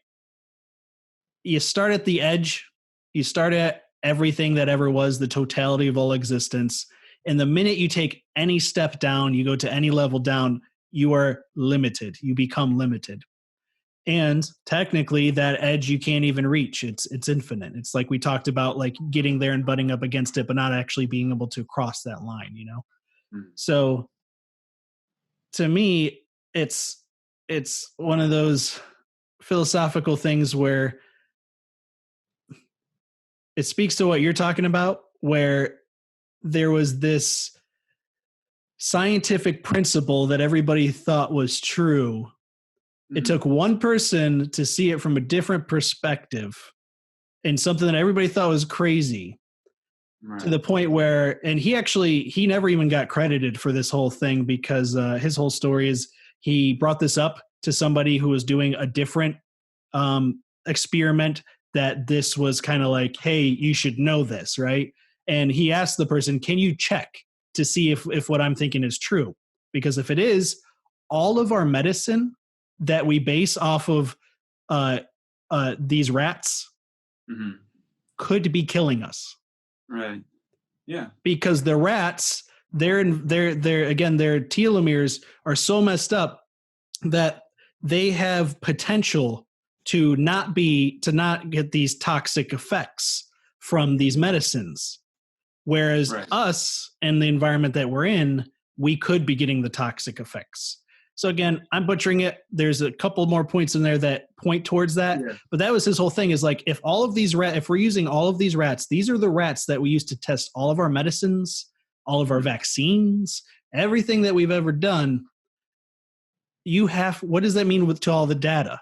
you start at the edge, you start at everything that ever was, the totality of all existence. And the minute you take any step down, you go to any level down, you are limited. You become limited. And technically that edge you can't even reach. It's infinite. It's like we talked about, like getting there and butting up against it, but not actually being able to cross that line, So to me, it's one of those philosophical things where it speaks to what you're talking about, where there was this scientific principle that everybody thought was true. It took one person to see it from a different perspective and something that everybody thought was crazy, to the point where, and he never even got credited for this whole thing, because his whole story is he brought this up to somebody who was doing a different experiment, that this was kind of like, hey, you should know this, right? And he asked the person, can you check to see if what I'm thinking is true? Because if it is, all of our medicine that we base off of these rats could be killing us. Right. Yeah. Because the rats, their telomeres are so messed up that they have potential to not get these toxic effects from these medicines. Whereas us and the environment that we're in, we could be getting the toxic effects. So again, I'm butchering it. There's a couple more points in there that point towards that. Yeah. But that was his whole thing, is like, if we're using all of these rats, these are the rats that we use to test all of our medicines, all of our vaccines, everything that we've ever done. What does that mean to all the data?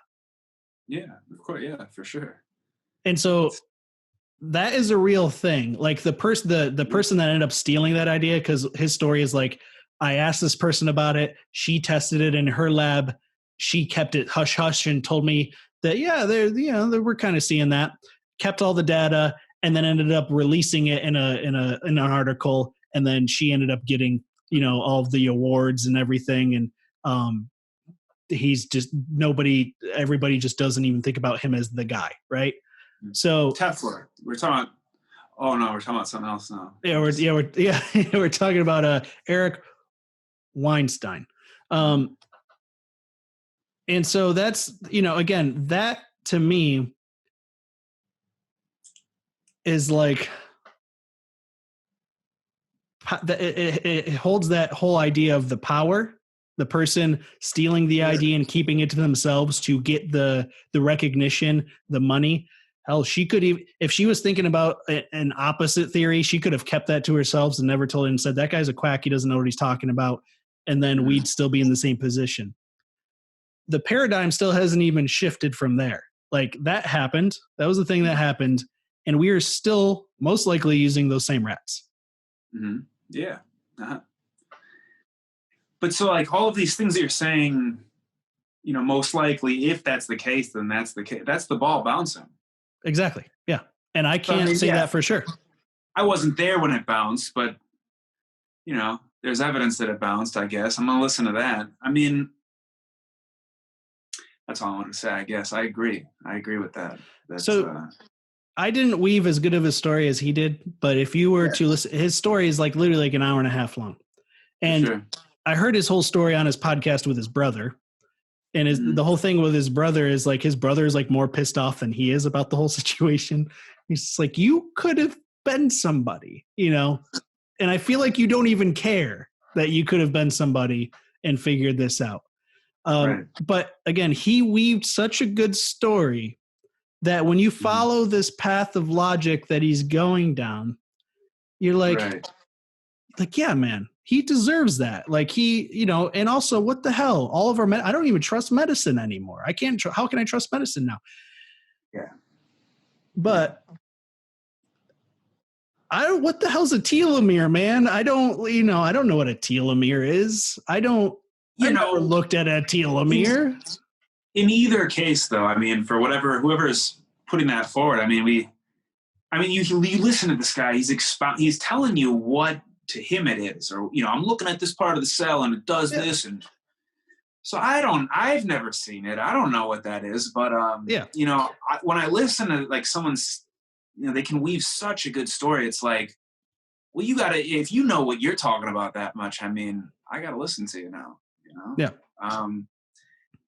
Yeah, of course. Yeah, for sure. And so that is a real thing. Like the person that ended up stealing that idea, because his story is like, I asked this person about it. She tested it in her lab. She kept it hush hush and told me that, we're kind of seeing that. Kept all the data and then ended up releasing it in an article. And then she ended up getting, all of the awards and everything. And he's just everybody just doesn't even think about him as the guy, right? So Teflon. We're talking about something else now. We're talking about Eric Weinstein. And so that's, again, that to me is like, it holds that whole idea of the power, the person stealing the idea and keeping it to themselves to get the recognition, the money. Hell, she could even, if she was thinking about an opposite theory, she could have kept that to herself and never told it and said, that guy's a quack, he doesn't know what he's talking about. And then we'd still be in the same position. The paradigm still hasn't even shifted from there. Like, that happened. That was the thing that happened. And we are still most likely using those same rats. Mm-hmm. Yeah. Uh-huh. But so, like, all of these things that you're saying, most likely, if that's the case, then that's the case. That's the ball bouncing. Exactly. Yeah. And I can't say that for sure. I wasn't there when it bounced, but, there's evidence that it bounced, I guess. I'm going to listen to that. I mean, that's all I want to say, I guess. I agree. I agree with that. I didn't weave as good of a story as he did, but if you were to listen, his story is like literally like an hour and a half long. And I heard his whole story on his podcast with his brother. And the whole thing with his brother is like, his brother is like more pissed off than he is about the whole situation. He's just like, you could have been somebody, and I feel like you don't even care that you could have been somebody and figured this out. But again, he weaved such a good story that when you follow this path of logic that he's going down, you're like, yeah, man, he deserves that. Like and also what the hell, all of our, I don't even trust medicine anymore. I can't, how can I trust medicine now? Yeah. But what the hell's a telomere, man? I don't know what a telomere is. I've never looked at a telomere. In either case, though, I mean, for whoever is putting that forward, you listen to this guy. He's telling you what to him it is, or I'm looking at this part of the cell and it does this, and so I've never seen it. I don't know what that is, but when I listen to like someone's, they can weave such a good story. It's like, well, you gotta, if you know what you're talking about that much, I gotta listen to you now. Yeah.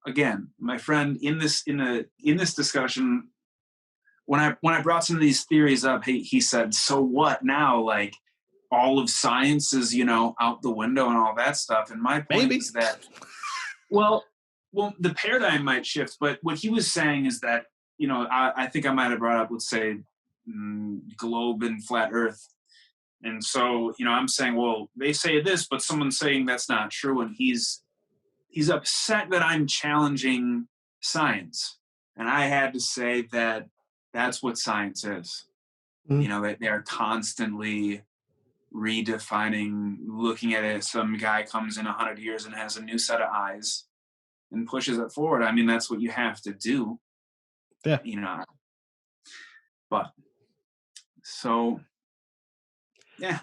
Again, my friend, in this discussion, when I brought some of these theories up, he said, "So what now? Like, all of science is out the window and all that stuff." And my point is that, well, the paradigm might shift, but what he was saying is that I think I might have brought up, let's say, globe and flat Earth. And so, I'm saying, well, they say this, but someone's saying that's not true. And he's upset that I'm challenging science. And I had to say that that's what science is. That they are constantly redefining, looking at it. Some guy comes in 100 years and has a new set of eyes and pushes it forward. That's what you have to do. Yeah. But so, yeah.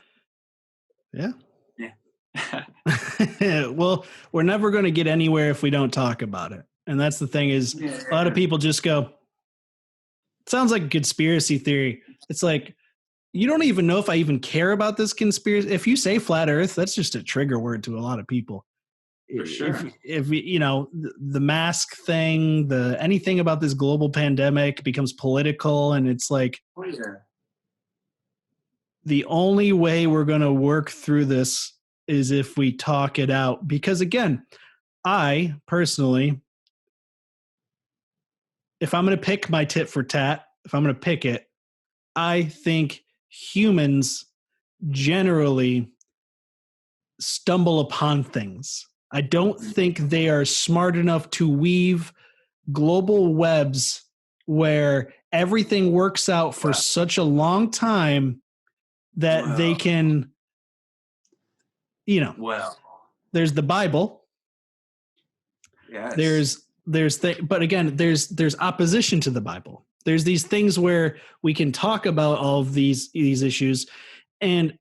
Well, we're never going to get anywhere if we don't talk about it. And that's the thing is a lot of people just go, it sounds like a conspiracy theory. It's like, you don't even know if I even care about this conspiracy. If you say flat Earth, that's just a trigger word to a lot of people. For sure. If the mask thing, anything about this global pandemic becomes political, and it's like, the only way we're going to work through this is if we talk it out. Because again, I personally, if I'm going to pick my tit for tat, if I'm going to pick it, I think humans generally stumble upon things. I don't think they are smart enough to weave global webs where everything works out for such a long time that they can, there's the Bible. Yes. But again, there's opposition to the Bible. There's these things where we can talk about all of these issues. And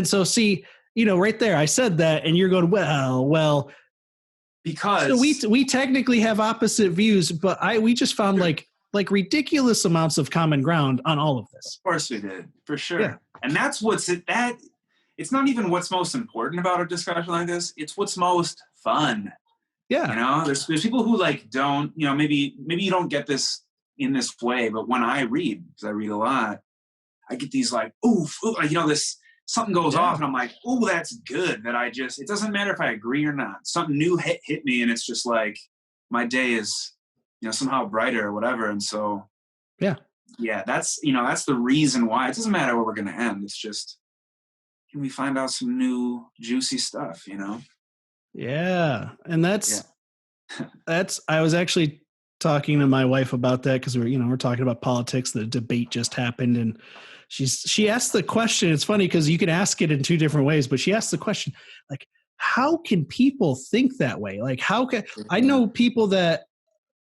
so see, right there, I said that, and you're going, well, because so we technically have opposite views, but we just found like ridiculous amounts of common ground on all of this. Of course we did, for sure. Yeah. And that's it's not even what's most important about a discussion like this. It's what's most fun. Yeah. There's people who don't, maybe you don't get this in this way, but when I read, because I read a lot, I get these oof, this, something goes off and I'm like, oh, that's good. It doesn't matter if I agree or not. Something new hit me, and it's just like my day is, somehow brighter or whatever. And so, that's the reason why. It doesn't matter where we're going to end. It's just, can we find out some new juicy stuff, Yeah. And that's I was actually talking to my wife about that, because we're talking about politics. The debate just happened, and she asked the question. It's funny because you can ask it in two different ways, but she asked the question, like, how can people think that way? Like, how can I know people that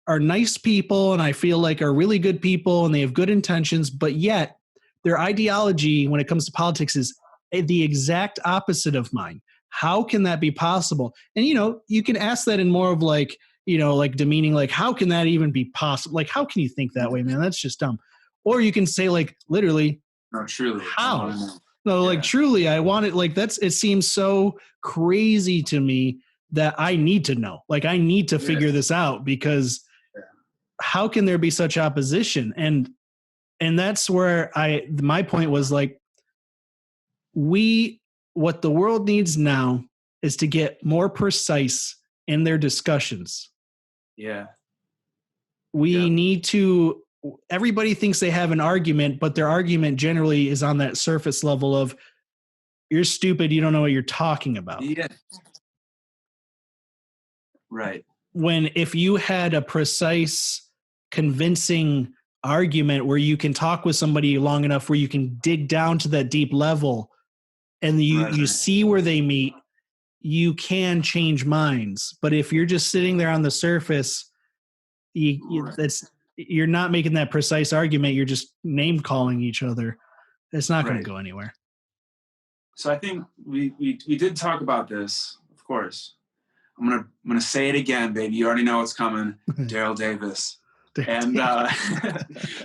are nice people and I feel like are really good people and they have good intentions, but yet their ideology when it comes to politics is the exact opposite of mine. How can that be possible? And, you can ask that in more of like, like demeaning, like, how can that even be possible? Like, how can you think that way, man? That's just dumb. Or you can say like, literally, No, truly. how? No, like truly, I want it. Like it seems so crazy to me that I need to know. Like I need to figure this out because how can there be such opposition? And that's where my point was like, what the world needs now is to get more precise in their discussions. Yeah. We need to, everybody thinks they have an argument, but their argument generally is on that surface level of, you're stupid, you don't know what you're talking about. Yeah. Right. When if you had a precise, convincing argument where you can talk with somebody long enough where you can dig down to that deep level and you see where they meet, you can change minds. But if you're just sitting there on the surface, you're not making that precise argument. You're just name calling each other. It's not going to go anywhere. So I think we did talk about this, of course. I'm gonna say it again, baby. You already know what's coming. Daryl Davis. And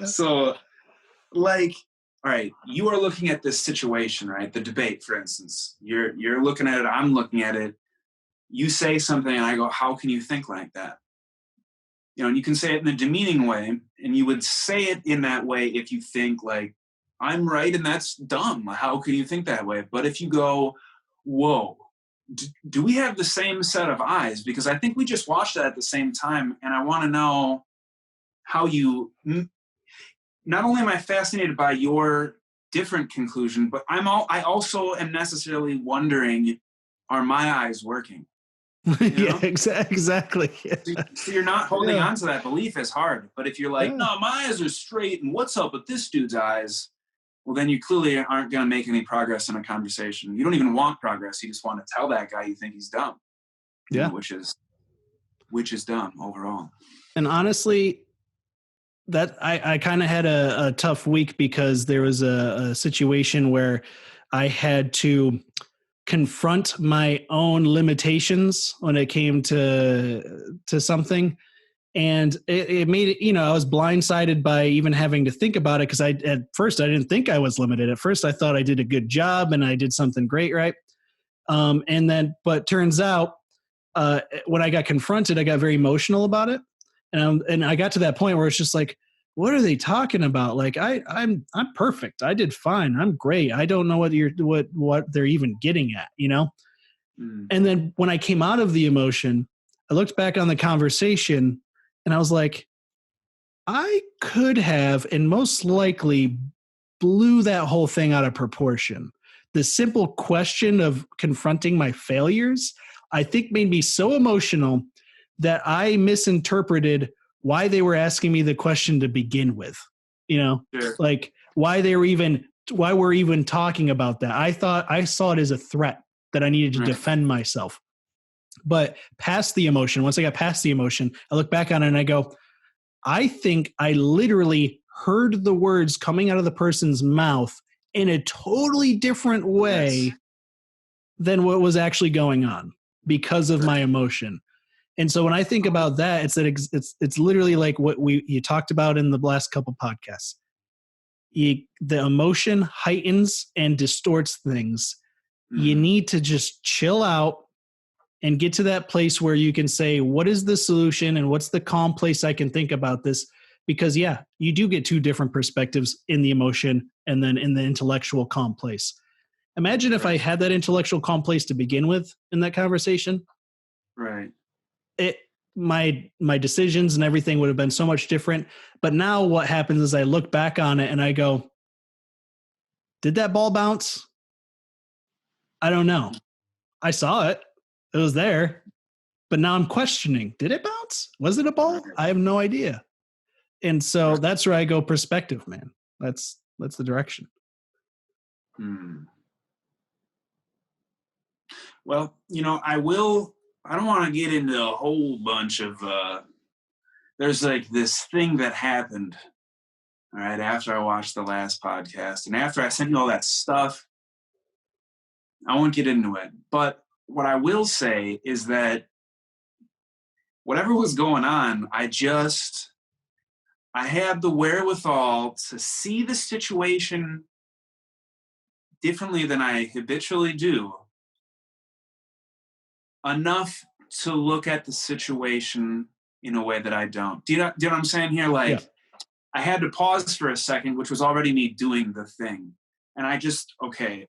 so, like, all right, you are looking at this situation, right? The debate, for instance. You're looking at it. I'm looking at it. You say something, and I go, "How can you think like that?" And you can say it in a demeaning way, and you would say it in that way if you think like, I'm right and that's dumb. How can you think that way? But if you go, whoa, do we have the same set of eyes? Because I think we just watched that at the same time, and I want to know how you, not only am I fascinated by your different conclusion, but I also am necessarily wondering, are my eyes working? Yeah, exactly. Yeah. So you're not holding on to that belief as hard. But if you're like, no, my eyes are straight, and what's up with this dude's eyes? Well, then you clearly aren't going to make any progress in a conversation. You don't even want progress. You just want to tell that guy you think he's dumb. Yeah. Which is dumb overall. And honestly, that I kind of had a tough week because there was a situation where I had to confront my own limitations when it came to something. And it made it, I was blindsided by even having to think about it because at first I didn't think I was limited. At first I thought I did a good job and I did something great, right? But turns out when I got confronted, I got very emotional about it. And I got to that point where it's just like, what are they talking about? Like I'm perfect. I did fine. I'm great. I don't know what they're even getting at, And then when I came out of the emotion, I looked back on the conversation and I was like, I could have and most likely blew that whole thing out of proportion. The simple question of confronting my failures, I think made me so emotional that I misinterpreted why they were asking me the question to begin with. Like why we're even talking about that. I saw it as a threat that I needed to defend myself. But once I got past the emotion, I look back on it and I go, I think I literally heard the words coming out of the person's mouth in a totally different way than what was actually going on because of my emotion. And so when I think about that, it's literally like what you talked about in the last couple podcasts. The emotion heightens and distorts things. You need to just chill out and get to that place where you can say, what is the solution and what's the calm place I can think about this? Because you do get two different perspectives in the emotion and then in the intellectual calm place. Imagine if I had that intellectual calm place to begin with in that conversation. Right. My decisions and everything would have been so much different. But now what happens is I look back on it and I go, did that ball bounce? I don't know. I saw it. It was there. But now I'm questioning, did it bounce? Was it a ball? I have no idea. And so that's where I go perspective, man. That's the direction. Well, I don't want to get into a whole bunch of, there's like this thing that happened, all right, after I watched the last podcast and after I sent you all that stuff. I won't get into it. But what I will say is that whatever was going on, I had the wherewithal to see the situation differently than I habitually do, enough to look at the situation in a way that I don't. Do you know what I'm saying here? Like, yeah. I had to pause for a second, which was already me doing the thing. And I just, okay,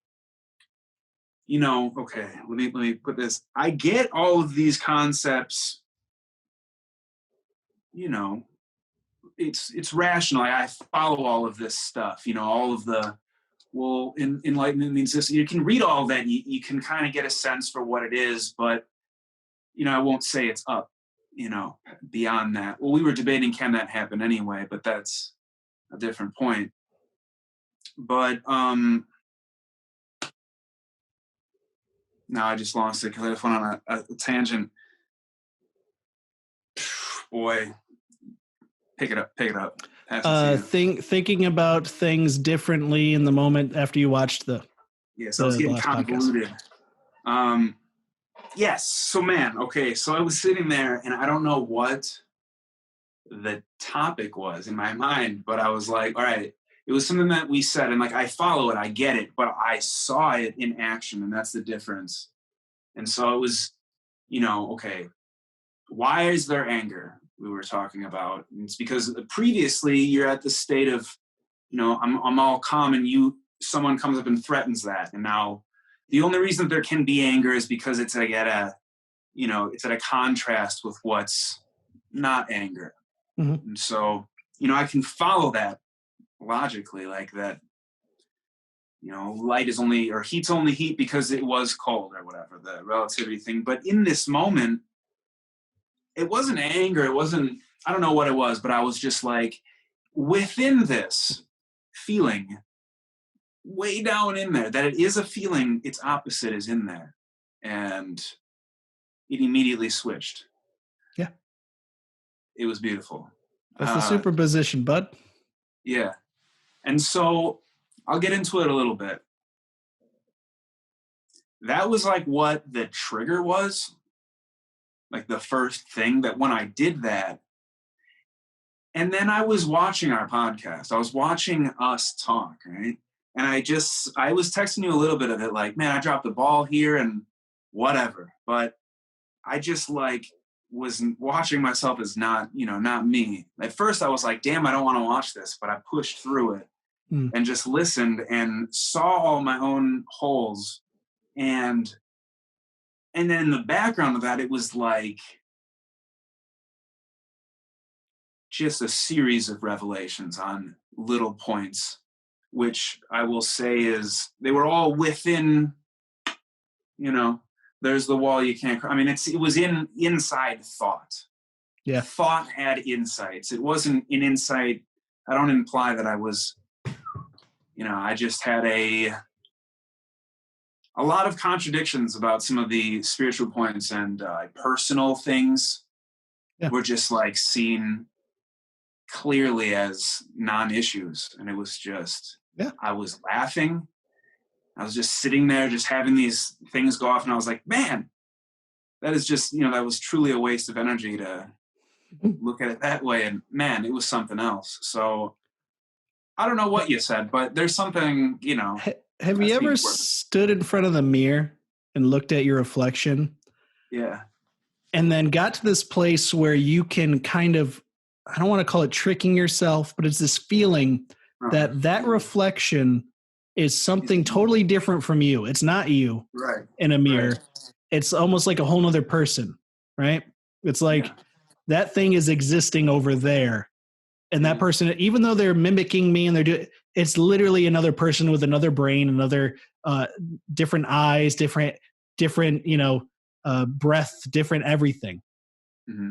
let me put this. I get all of these concepts, it's rational. I follow all of this stuff, all of the, enlightenment means this. You can read all that. You can kind of get a sense for what it is, but, I won't say it's up, beyond that. Well, we were debating, can that happen anyway? But that's a different point. But, now I just lost it because I just went on a tangent. Boy, pick it up. Thinking about things differently in the moment after you watched the. Yes, I was getting convoluted. Yes, so man, okay, so I was sitting there and I don't know what the topic was in my mind, but I was like, all right, it was something that we said, and like I follow it, I get it, but I saw it in action, and that's the difference. And so it was, okay, why is there anger? We were talking about. And it's because previously you're at the state of, I'm all calm, and someone comes up and threatens that, and now the only reason there can be anger is because it's like it's at a contrast with what's not anger. Mm-hmm. And so, I can follow that logically, like that, light is only, or heat's only heat because it was cold or whatever, the relativity thing. But in this moment, it wasn't anger. It wasn't, I don't know what it was, but I was just like, within this feeling, way down in there, that it is a feeling, its opposite is in there. And it immediately switched. Yeah. It was beautiful. That's the superposition, bud. Yeah. And so I'll get into it a little bit. That was like what the trigger was. Like the first thing that when I did that, and then I was watching our podcast. I was watching us talk, right? And I was texting you a little bit of it, like, man, I dropped the ball here and whatever. But I just was watching myself as not me. At first I was like, damn, I don't want to watch this. But I pushed through it and just listened and saw all my own holes. And then in the background of that, it was like just a series of revelations on little points, which I will say is they were all within, there's the wall you can't, it was inside thought. Yeah. Thought had insights. It wasn't an insight. I don't imply that I was, I just had a lot of contradictions about some of the spiritual points, and personal things were just seen clearly as non-issues. And it was just, I was laughing. I was just sitting there, just having these things go off. And I was like, man, that is just, that was truly a waste of energy to look at it that way. And man, it was something else. So I don't know what you said, but there's something, Have you ever stood in front of the mirror and looked at your reflection? Yeah. And then got to this place where you can kind of, I don't want to call it tricking yourself, but it's this feeling that reflection is something totally different from you. It's not you in a mirror. Right. It's almost like a whole nother person, right? It's like that thing is existing over there. And that person, even though they're mimicking me and they're doing, it's literally another person with another brain, another different eyes, different, breath, different everything. Mm-hmm.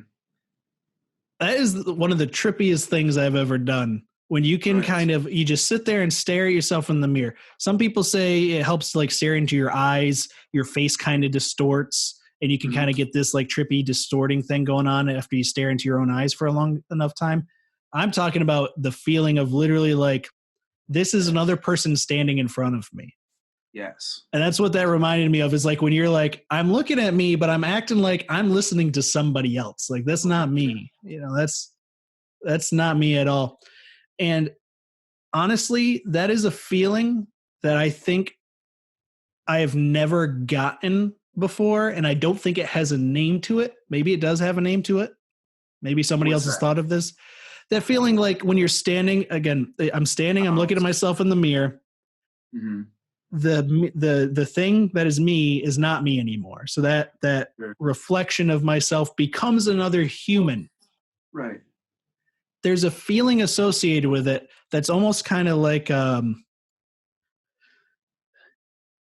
That is one of the trippiest things I've ever done. When you can you just sit there and stare at yourself in the mirror. Some people say it helps like stare into your eyes, your face kind of distorts, and you can kind of get this like trippy distorting thing going on after you stare into your own eyes for a long enough time. I'm talking about the feeling of literally like, this is another person standing in front of me. Yes. And that's what that reminded me of, is like when you're like, I'm looking at me, but I'm acting like I'm listening to somebody else. Like, that's not me. You know, that's not me at all. And honestly, that is a feeling that I think I have never gotten before. And I don't think it has a name to it. Maybe it does have a name to it. Maybe somebody else has thought of this. That feeling like when you're standing, again, I'm standing, I'm looking at myself in the mirror. Mm-hmm. The thing that is me is not me anymore. So that reflection of myself becomes another human. Right. There's a feeling associated with it that's almost kind of like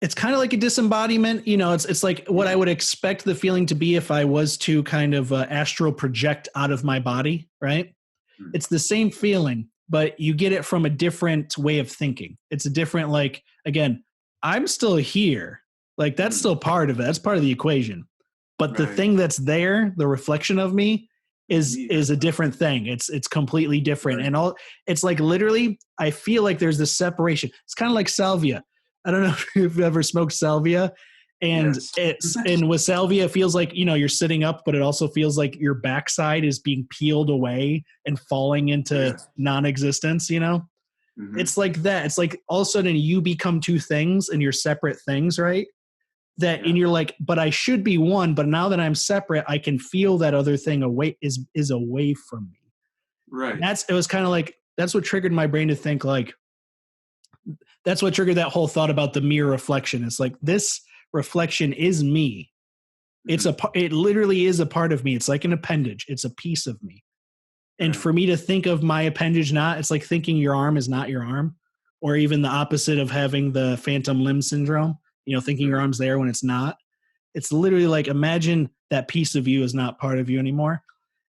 it's kind of like a disembodiment. You know, it's like what I would expect the feeling to be if I was to kind of astral project out of my body, right? Mm. It's the same feeling, but you get it from a different way of thinking. It's a different, like, again, I'm still here. Like, that's still part of it. That's part of the equation. But the thing that's there, the reflection of me, is a different thing. It's completely different. Right. And it's like literally, I feel like there's this separation. It's kind of like salvia. I don't know if you've ever smoked salvia, and and with salvia, it feels like, you know, you're sitting up, but it also feels like your backside is being peeled away and falling into non-existence, you know? Mm-hmm. It's like that. It's like all of a sudden you become two things and you're separate things, right? And you're like, but I should be one, but now that I'm separate, I can feel that other thing away is away from me. Right. It was kind of like, that's what triggered my brain to think like, that's what triggered that whole thought about the mirror reflection. It's like, this reflection is me. It literally is a part of me. It's like an appendage. It's a piece of me. And for me to think of my appendage it's like thinking your arm is not your arm, or even the opposite of having the phantom limb syndrome, you know, thinking your arm's there when it's not. It's literally like, imagine that piece of you is not part of you anymore.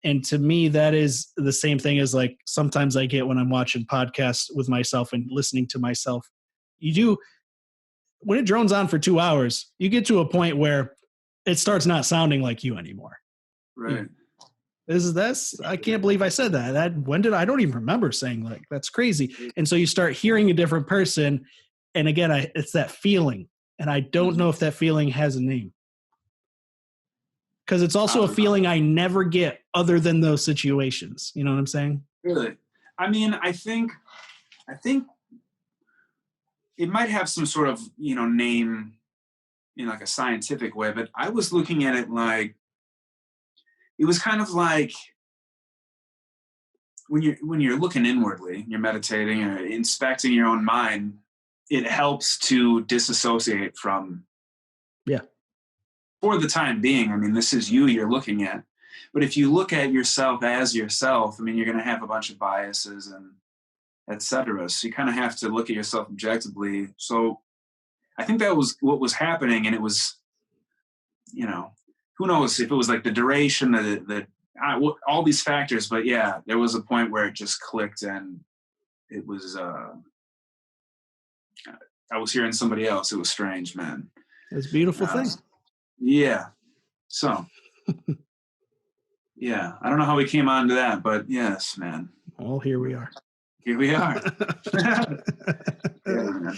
And to me, that is the same thing as like sometimes I get when I'm watching podcasts with myself and listening to myself. When it drones on for 2 hours, you get to a point where it starts not sounding like you anymore. Right. I can't believe I said that. I don't even remember saying, like, that's crazy. And so you start hearing a different person. And again, it's that feeling. And I don't know if that feeling has a name. Because it's also a feeling I never get other than those situations. You know what I'm saying? Really? I mean, I think it might have some sort of, you know, name in like a scientific way, but I was looking at it like, it was kind of like when you're looking inwardly, you're meditating or inspecting your own mind, it helps to disassociate from. Yeah. For the time being, I mean, this is you're looking at. But if you look at yourself as yourself, I mean, you're going to have a bunch of biases and et cetera. So you kind of have to look at yourself objectively. So I think that was what was happening. And it was, you know, who knows if it was like the duration, all these factors. But yeah, there was a point where it just clicked and it was, I was hearing somebody else. It was strange, man. It's a beautiful thing. Yeah. So, yeah, I don't know how we came on to that, but yes, man. Well, here we are. Here we are. Yeah, man.